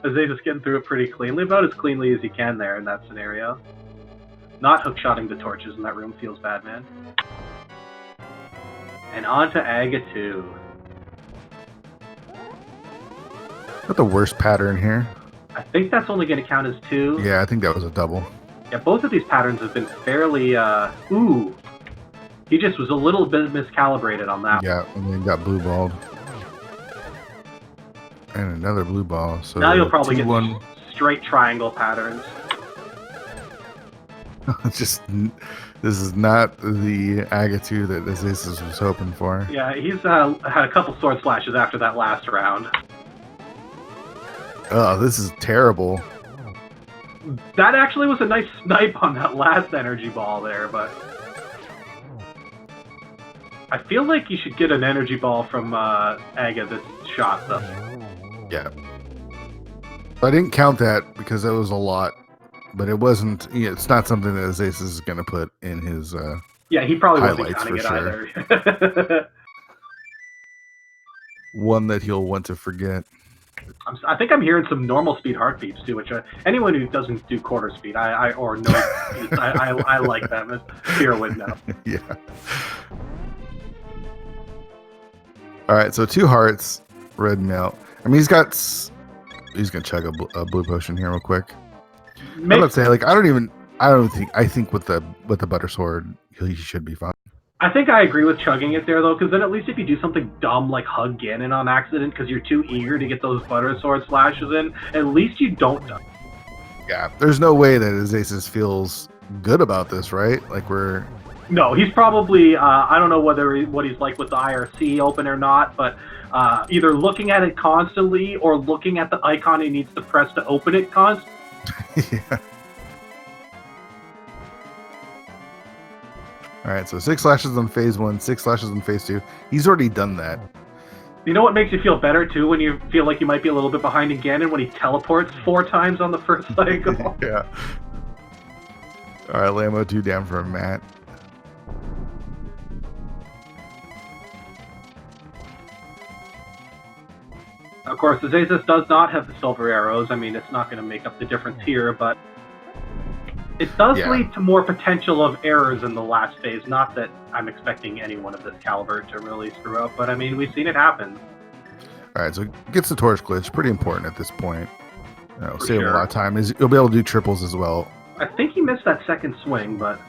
Azazas getting through it pretty cleanly, about as cleanly as he can there in that scenario. Not hookshotting the torches in that room feels bad, man. And on to Aga 2. Not the worst pattern here. I think that's only going to count as 2. Yeah, I think that was a double. Yeah, both of these patterns have been fairly, ooh. He just was a little bit miscalibrated on that. Yeah, and then got blue balled. And another blue ball. So now you'll probably get 2-1. Straight triangle patterns. Just, this is not the Agatu that Azasis was hoping for. Yeah, he's had a couple sword slashes after that last round. Oh, this is terrible. That actually was a nice snipe on that last energy ball there, but I feel like you should get an energy ball from Aga this shot, though. Yeah. I didn't count that because that was a lot, but it wasn't. It's not something that Azasis is going to put in his. Yeah, he probably wasn't highlights counting it for either. One that he'll want to forget. I think I'm hearing some normal speed heartbeats too, which anyone who doesn't do quarter speed, or no, I like them as pure window. Yeah. All right, so 2 hearts, red melt. I mean, he's gonna chug a blue potion here real quick. I'm gonna say, like, I think with the butter sword, he should be fine. I think I agree with chugging it there, though, because then at least if you do something dumb like hug Ganon on accident because you're too eager to get those butter sword slashes in, at least you don't die. Yeah, there's no way that Azasis feels good about this, right? Like, No, he's probably, I don't know what he's like with the IRC open or not, but either looking at it constantly or looking at the icon he needs to press to open it constantly. Yeah. All right, so 6 slashes on phase 1, 6 slashes on phase 2. He's already done that. You know what makes you feel better, too, when you feel like you might be a little bit behind in Ganon when he teleports 4 times on the first cycle? Yeah. All right, Lambo 2 down for Matt. Of course, Azasis does not have the silver arrows. I mean, it's not going to make up the difference here, but it does lead to more potential of errors in the last phase. Not that I'm expecting anyone of this caliber to really screw up, but I mean, we've seen it happen. All right, so gets the torch glitch. Pretty important at this point. Save a lot of time. You'll be able to do triples as well. I think he missed that second swing, but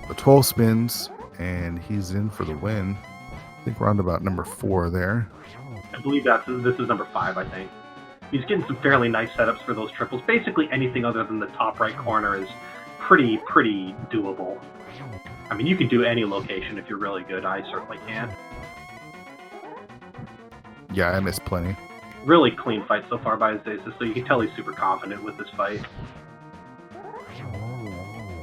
the 12 spins, and he's in for the win. I think we're on to about number 4 there. I believe this is number 5, I think. He's getting some fairly nice setups for those triples. Basically, anything other than the top right corner is pretty doable. I mean, you can do any location if you're really good. I certainly can. Yeah, I missed plenty. Really clean fight so far by Azasis, so you can tell he's super confident with this fight.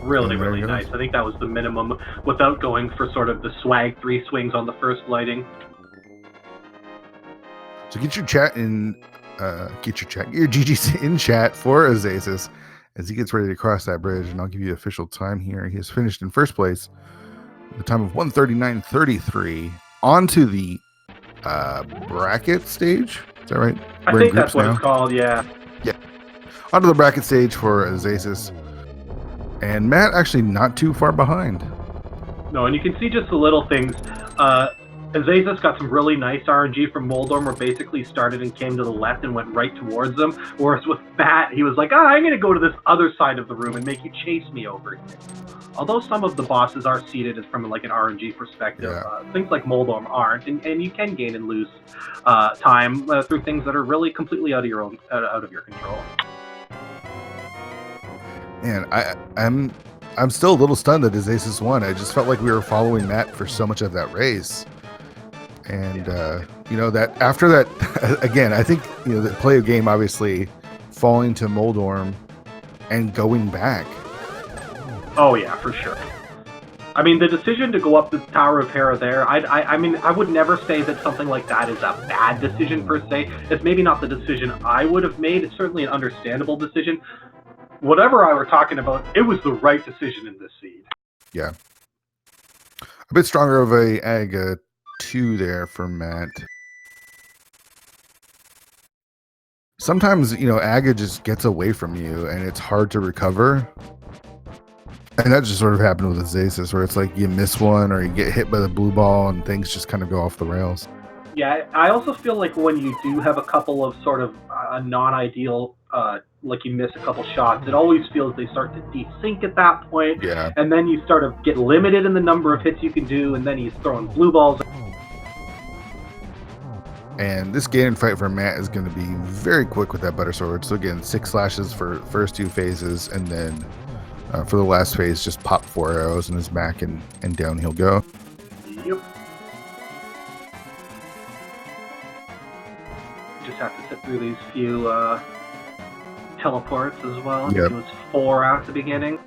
Really nice. I think that was the minimum without going for sort of the swag 3 swings on the first lighting. So get your chat in. Your GG's in chat for Azasis as he gets ready to cross that bridge, and I'll give you the official time here. He has finished in first place with a time of 1:39.33 onto the bracket stage. Is that right? I think that's what it's called, yeah. Yeah. Onto the bracket stage for Azasis. And Matt actually not too far behind. No, and you can see just the little things. Azasis got some really nice RNG from Moldorm, where basically started and came to the left and went right towards them. Whereas with Matt, he was like, I'm going to go to this other side of the room and make you chase me over here. Although some of the bosses are seated from like an RNG perspective, things like Moldorm aren't, and you can gain and lose time through things that are really completely out of your control. And I'm still a little stunned that Azasis won. I just felt like we were following Matt for so much of that race. And, that after that, again, I think, the play of game, obviously, falling to Moldorm and going back. Oh, yeah, for sure. I mean, the decision to go up the Tower of Hera there, I mean, I would never say that something like that is a bad decision, per se. It's maybe not the decision I would have made. It's certainly an understandable decision. Whatever I were talking about, it was the right decision in this seed. Yeah. A bit stronger of a Ag 2 there for Matt. Sometimes, Aga just gets away from you and it's hard to recover. And that just sort of happened with Azasis, where it's like you miss one or you get hit by the blue ball and things just kind of go off the rails. Yeah, I also feel like when you do have a couple of sort of non-ideal like you miss a couple shots. It always feels they start to desync at that point, Yeah. and then you start to get limited in the number of hits you can do, and then he's throwing blue balls. And this game fight for Matt is going to be very quick with that butter sword. So again, 6 slashes for first 2 phases, and then for the last phase, just pop 4 arrows in his back, and down he'll go. Yep. Just have to sit through these few teleports as well. Yep. It was 4 at the beginning.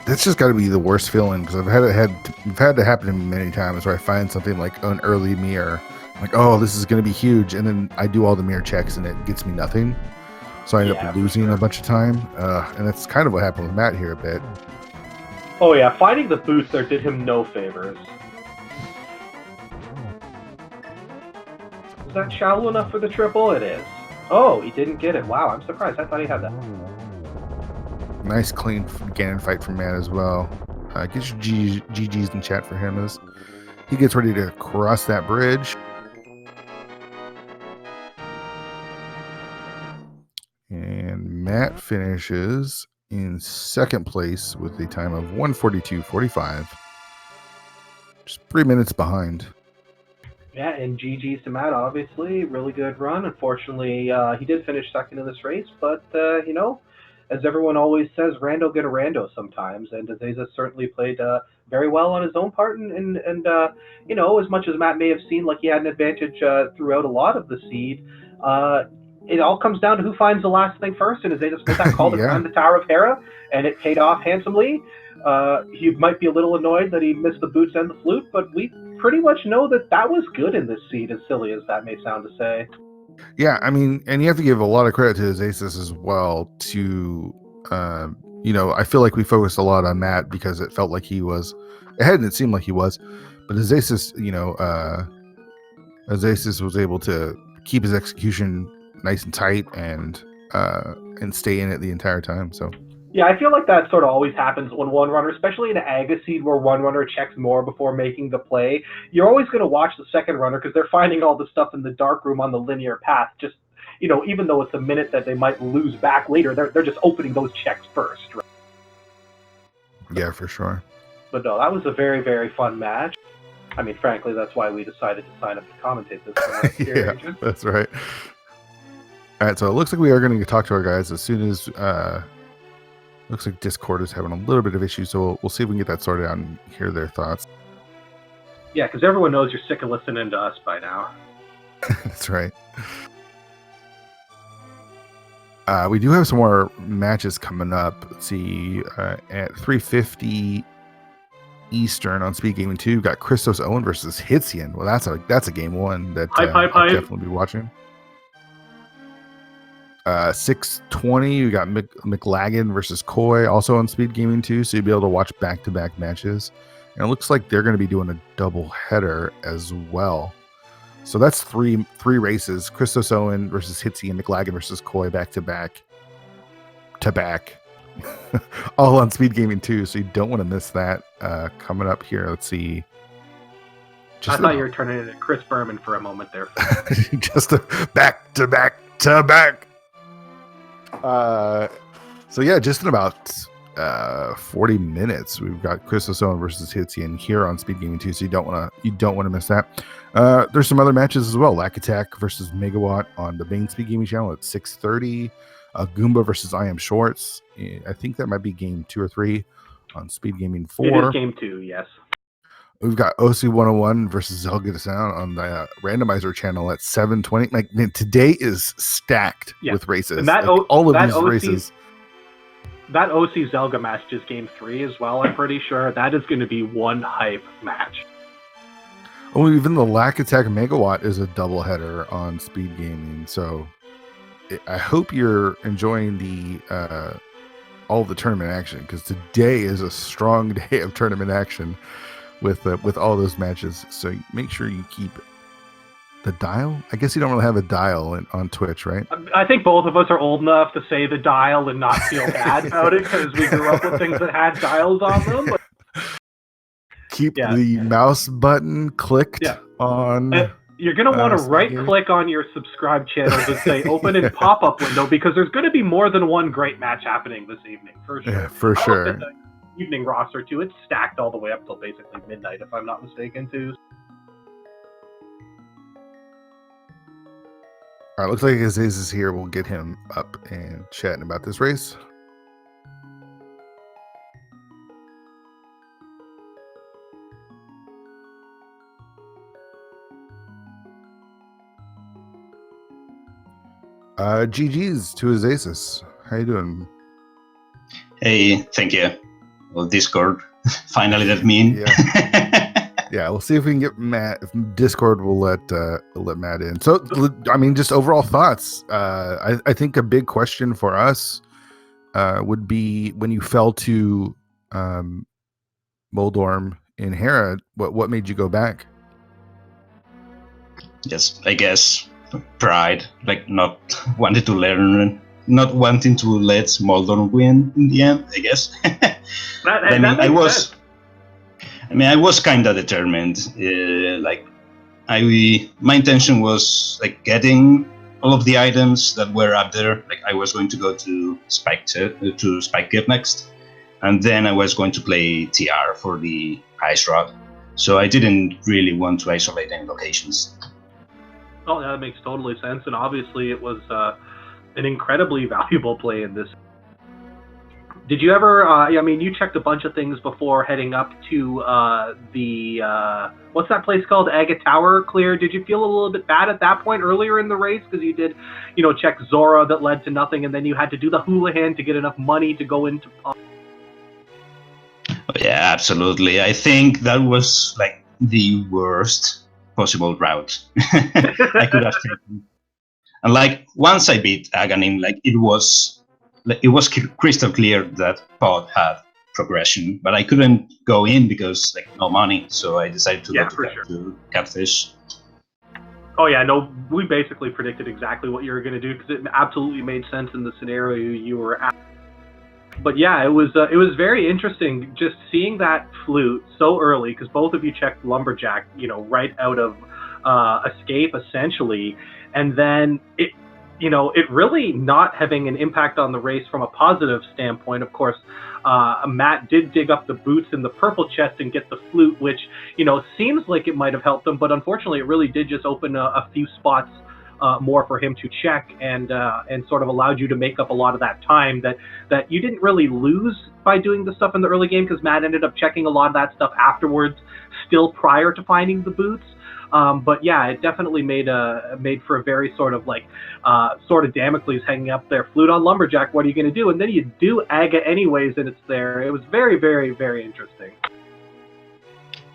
That's just got to be the worst feeling, because I've had to happen to me many times where I find something like an early mirror, I'm like, oh, this is going to be huge, and then I do all the mirror checks and it gets me nothing, so I end up losing a bunch of time, and that's kind of what happened with Matt here a bit. Oh yeah, finding the boost there did him no favors. Is that shallow enough for the triple? It is. Oh, he didn't get it. Wow, I'm surprised. I thought he had that. Nice clean Ganon fight from Matt as well. Get your GGs in chat for him as he gets ready to cross that bridge. And Matt finishes in second place with a time of 1:42.45. Just 3 minutes behind. Yeah, and GG's to Matt, obviously. Really good run. Unfortunately, he did finish second in this race, but, you know, as everyone always says, rando get a rando sometimes, and Azazas certainly played very well on his own part, and you know, as much as Matt may have seemed like he had an advantage throughout a lot of the seed, it all comes down to who finds the last thing first, and Azazas made that call to climb the Tower of Hera, and it paid off handsomely. He might be a little annoyed that he missed the boots and the flute, but we pretty much know that that was good in this seed, as silly as that may sound to say. Yeah, I mean, and you have to give a lot of credit to Azazas as well. To you know, I feel like we focused a lot on Matt because it felt like he was ahead, and it seemed like he was. But Azazas, you know, Azazas was able to keep his execution nice and tight and stay in it the entire time. So. Yeah, I feel like that sort of always happens when one runner, especially in an Aga seed where one runner checks more before making the play. You're always going to watch the second runner because they're finding all the stuff in the dark room on the linear path. Just, you know, even though it's a minute that they might lose back later, they're just opening those checks first. Right? Yeah, for sure. But no, that was a very, very fun match. I mean, frankly, that's why we decided to sign up to commentate this. Yeah, that's right. All right, so it looks like we are going to talk to our guys as soon as... looks like Discord is having a little bit of issues, so we'll see if we can get that sorted out and hear their thoughts. Yeah, because everyone knows you're sick of listening to us by now. That's right. We do have some more matches coming up. Let's see, at 3:50 Eastern on Speed Gaming 2, we've got Christos Owen versus Hitzian. Well, that's a game one that I'll definitely be watching. 6:20, we got McLagan versus Coy, also on Speed Gaming 2, so you'll be able to watch back-to-back matches. And it looks like they're going to be doing a double header as well. So that's three races: Christos Owen versus Hitzy and McLagan versus Coy back-to-back, all on Speed Gaming 2. So you don't want to miss that coming up here. Let's see. I thought you were turning into Chris Berman for a moment there. Just a back-to-back. So yeah, just in about 40 minutes, we've got Christos Owen versus Hitzian here on Speed Gaming 2, so you don't want to miss that. There's some other matches as well. Lack Attack versus Megawatt on the main Speed Gaming channel at 6:30. Goomba versus I Am Shorts. I think that might be game 2 or 3 on Speed Gaming 4. It is game 2, yes. We've got OC101 versus Zelda Sound on the Randomizer channel at 7:20. Like, man, today is stacked with races. And that all of these races. That OC Zelda match is game 3 as well, I'm pretty sure. That is going to be one hype match. Oh, even the Lack Attack Megawatt is a doubleheader on Speed Gaming. So I hope you're enjoying the all the tournament action, because today is a strong day of tournament action with all those matches. So make sure you keep The dial? I guess you don't really have a dial on Twitch, right? I think both of us are old enough to say the dial and not feel bad about it because we grew up with things that had dials on them. But Keep the mouse button clicked on. You're going to want to right-click on your subscribe channels and say open in pop-up window because there's going to be more than one great match happening this evening, for sure. Yeah, for sure. Evening roster, too. It's stacked all the way up till basically midnight, if I'm not mistaken, too. All right, looks like Aziz is here. We'll get him up and chatting about this race. GG's to Azasis. How you doing? Hey, thank you. Well, Discord finally let me in. Yeah, we'll see if we can get Matt. If Discord will let Matt in. So, I mean, just overall thoughts. I think a big question for us would be when you fell to Moldorm in Hera. What made you go back? Yes, I guess pride, like not wanting to learn, not wanting to let Moldorm win in the end. I guess. I was kind of determined. My intention was like getting all of the items that were up there. Like I was going to go to Spike Gift next, and then I was going to play TR for the Ice Rod. So I didn't really want to isolate any locations. Oh, yeah, that makes totally sense, and obviously it was an incredibly valuable play in this. Did you ever, you checked a bunch of things before heading up to what's that place called? Aga Tower clear. Did you feel a little bit bad at that point earlier in the race? Because you did, check Zora that led to nothing, and then you had to do the Houlihan to get enough money to go into... Yeah, absolutely. I think that was like the worst possible route I could have taken. And like once I beat Aghanim, like it was crystal clear that Pod had progression, but I couldn't go in because like no money. So I decided to go to Catfish. Oh yeah, no, we basically predicted exactly what you were going to do because it absolutely made sense in the scenario you were at. But yeah, it was very interesting just seeing that flute so early because both of you checked Lumberjack, right out of Escape essentially, and then it really not having an impact on the race from a positive standpoint. Of course, Matt did dig up the boots in the purple chest and get the flute, which seems like it might have helped him, but unfortunately, it really did just open a few spots more for him to check and sort of allowed you to make up a lot of that time that you didn't really lose by doing the stuff in the early game because Matt ended up checking a lot of that stuff afterwards, still prior to finding the boots. But yeah, it definitely made for a very sort of Damocles hanging up there. Flute on Lumberjack, what are you going to do? And then you do Aga anyways, and it's there. It was very, very, very interesting.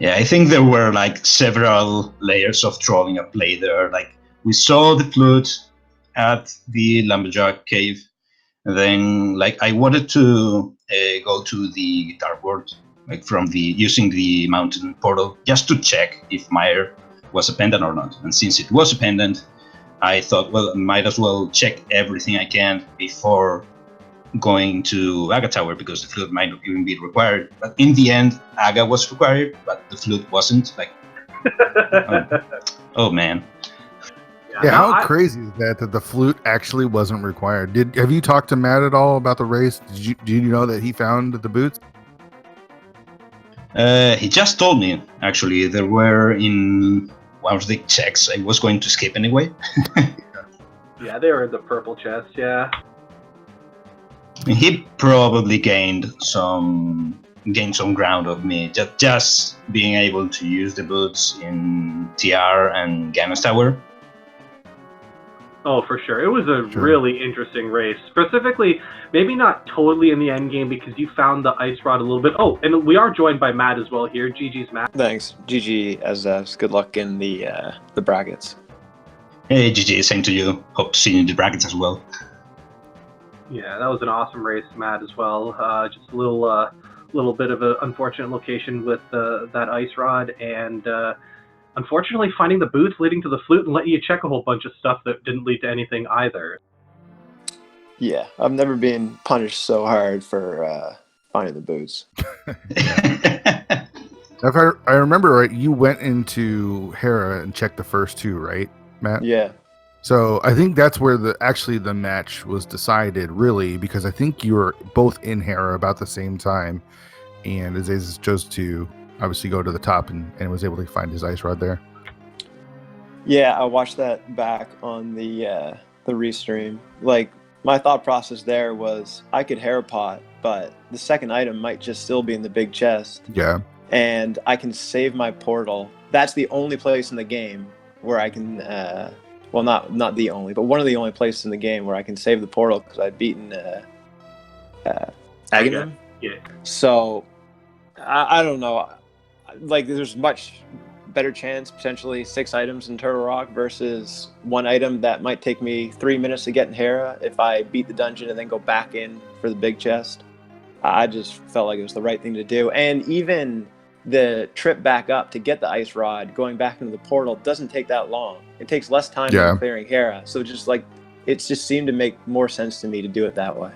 Yeah, I think there were like several layers of trolling at play there. Like we saw the flute at the Lumberjack cave, and then like I wanted to go to the Dark World, like using the mountain portal, just to check if Meyer was a pendant or not. And since it was a pendant, I thought, well, I might as well check everything I can before going to Aga Tower because the flute might not even be required. But in the end, Aga was required, but the flute wasn't. Like, oh man. Yeah, how crazy is that the flute actually wasn't required? Have you talked to Matt at all about the race? Did you know that he found the boots? He just told me, actually, there were in one of the checks I was going to skip anyway. Yeah, they were in the purple chest, yeah. He probably gained some ground of me, just being able to use the boots in TR and Gannis Tower. Oh, for sure. It was a really interesting race. Specifically, maybe not totally in the end game because you found the ice rod a little bit. Oh, and we are joined by Matt as well here. GG's Matt. Thanks. GG as good luck in the brackets. Hey, GG, same to you. Hope to see you in the brackets as well. Yeah, that was an awesome race, Matt, as well. Just a little bit of an unfortunate location with that ice rod, and unfortunately, finding the booth leading to the flute and letting you check a whole bunch of stuff that didn't lead to anything either. Yeah, I've never been punished so hard for finding the boots. If I remember right, you went into Hera and checked the first two, right, Matt? Yeah. So I think that's where the match was decided, really, because I think you were both in Hera about the same time, and Azazas chose to obviously go to the top and was able to find his ice rod there. Yeah, I watched that back on the restream. Like, my thought process there was I could Hera pot, but the second item might just still be in the big chest. Yeah. And I can save my portal. That's the only place in the game where I can, well, not the only, but one of the only places in the game where I can save the portal because I've beaten Aghanim. Yeah. So, I don't know. Like, there's much better chance, potentially 6 items in Turtle Rock versus 1 item that might take me 3 minutes to get in Hera if I beat the dungeon and then go back in for the big chest. I just felt like it was the right thing to do. And even the trip back up to get the ice rod, going back into the portal, doesn't take that long. It takes less time than clearing Hera. So just like, it just seemed to make more sense to me to do it that way.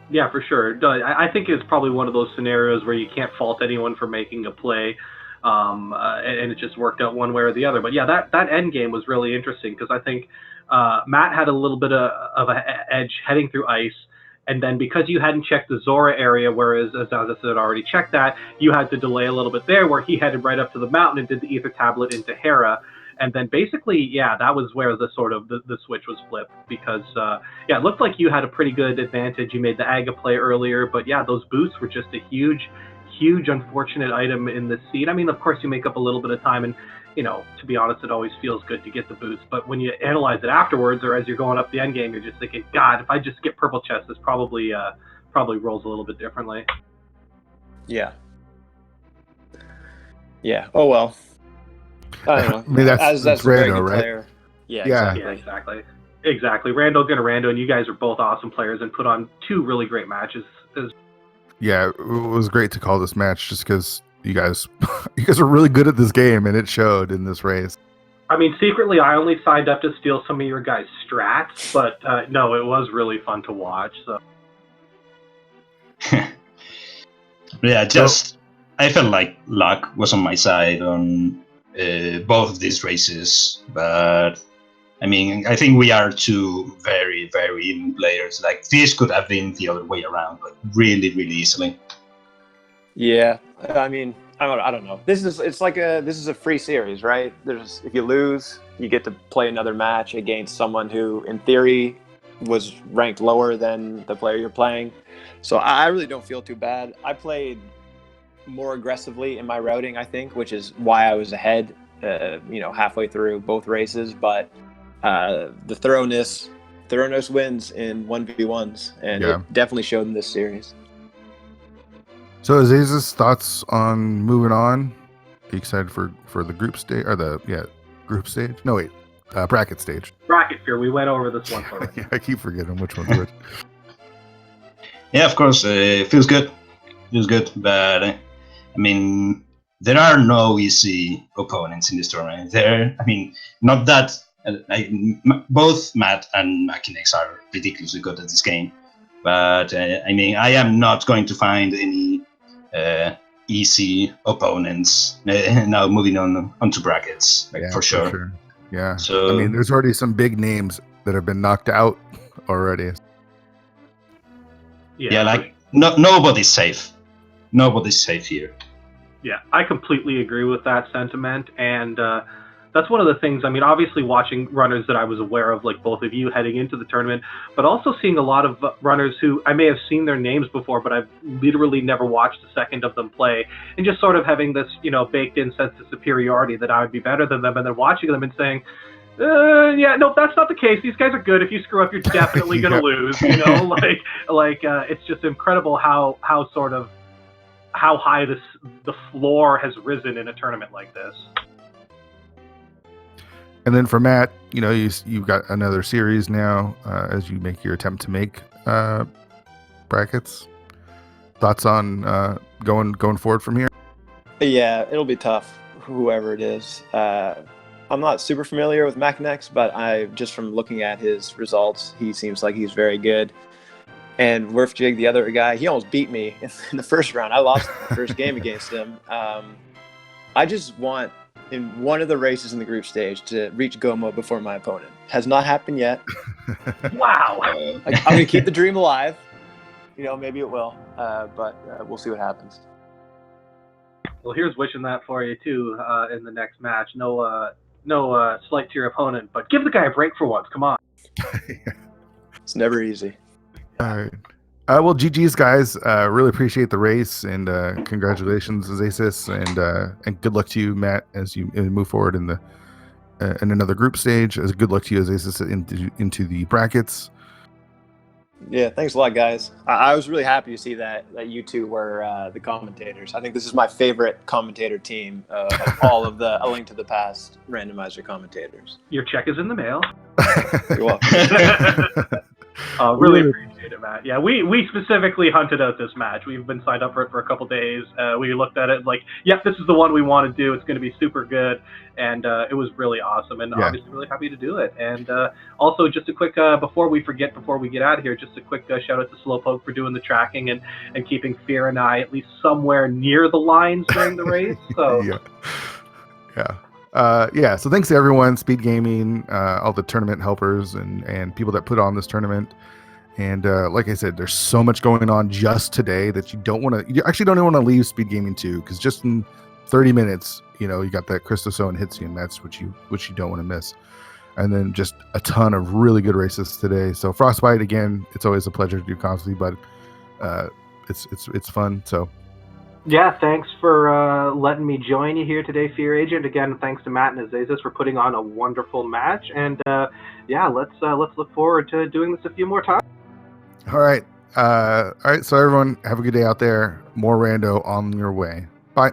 Yeah, for sure. I think it's probably one of those scenarios where you can't fault anyone for making a play, and it just worked out one way or the other. But yeah, that end game was really interesting because I think Matt had a little bit of an edge heading through ice. And then because you hadn't checked the Zora area, whereas Azazas had already checked that, you had to delay a little bit there where he headed right up to the mountain and did the Ether Tablet into Hera. And then basically, yeah, that was where the sort of the switch was flipped because, yeah, it looked like you had a pretty good advantage. You made the Aga play earlier, but yeah, those boots were just a huge unfortunate item in the seed. I mean, of course, you make up a little bit of time and, you know, to be honest, it always feels good to get the boots. But when you analyze it afterwards, or as you're going up the end game, you're just thinking, God, if I just get purple chest, this probably rolls a little bit differently. Yeah. Yeah. Oh well. I don't know. I mean, that's a very Rando, good right? player. Yeah. Yeah. Exactly. Yeah, exactly. Rando gonna Rando, and you guys are both awesome players and put on 2 really great matches. Yeah, it was great to call this match just because you guys are really good at this game, and it showed in this race. I mean, secretly, I only signed up to steal some of your guys' strats, but no, it was really fun to watch. So. Yeah, I felt like luck was on my side on both of these races, but I mean, I think we are 2 very, very even players. Like, this could have been the other way around, like really, really easily. Yeah, I mean, I don't know. This is a free series, right? If you lose, you get to play another match against someone who, in theory, was ranked lower than the player you're playing. So I really don't feel too bad. I played more aggressively in my routing, I think, which is why I was ahead, halfway through both races. But the thoroughness wins in 1v1s, and it definitely showed in this series. So Azazas, thoughts on moving on? Are you excited for the group stage or group stage? No, wait, bracket stage. Bracket fear. We went over this one already. Yeah, I keep forgetting which one's which. Yeah, of course, it feels good. But I mean, there are no easy opponents in this tournament. Not that. Both Matt and Makinex are ridiculously good at this game, but I am not going to find any easy opponents now moving onto brackets, for sure. Yeah. So I mean, there's already some big names that have been knocked out already. Yeah, like nobody's safe. Nobody's safe here. Yeah, I completely agree with that sentiment, and that's one of the things. I mean, obviously watching runners that I was aware of, like both of you heading into the tournament, but also seeing a lot of runners who I may have seen their names before, but I've literally never watched a second of them play, and just sort of having this, baked in sense of superiority that I would be better than them, and then watching them and saying, yeah, no, that's not the case. These guys are good. If you screw up, you're definitely going to lose, it's just incredible how high the floor has risen in a tournament like this. And then for Matt, you've got another series now as you make your attempt to make brackets. Thoughts on going forward from here? Yeah, it'll be tough whoever it is. I'm not super familiar with Macanex, but just from looking at his results, he seems like he's very good. And Werfjig, the other guy, he almost beat me in the first round. I lost the first game against him. I just want, in one of the races in the group stage, to reach Gomo before my opponent. Has not happened yet. Wow. I'm going to keep the dream alive. Maybe it will, but we'll see what happens. Well, here's wishing that for you too in the next match. No slight to your opponent, but give the guy a break for once. Come on. It's never easy. All right. Well, GG's guys. Really appreciate the race, and congratulations, Azasis, and good luck to you, Matt, as you move forward in another group stage. As good luck to you, Azasis, into the brackets. Yeah, thanks a lot, guys. I was really happy to see that you two were the commentators. I think this is my favorite commentator team of all of the A Link to the Past randomizer commentators. Your check is in the mail. You're welcome. Really appreciate it, Matt. Yeah, we specifically hunted out this match. We've been signed up for it for a couple days. We looked at it like, yep, this is the one we want to do. It's going to be super good. And it was really awesome, and obviously really happy to do it. And also, just a quick, before we get out of here, just a quick shout out to Slowpoke for doing the tracking and keeping Fear and I at least somewhere near the lines during the race. So so thanks to everyone, Speed Gaming, all the tournament helpers and people that put on this tournament. And like I said, there's so much going on just today that you actually don't even want to leave Speed Gaming 2, because just in 30 minutes, you got that Christoso and Hitsi, and that's what you don't want to miss. And then just a ton of really good races today. So Frostbite, again, it's always a pleasure to do constantly, but it's fun. So yeah, thanks for letting me join you here today, Fear Agent. Again, thanks to Matt and Azazas for putting on a wonderful match. And let's look forward to doing this a few more times. All right. So everyone, have a good day out there. More rando on your way. Bye.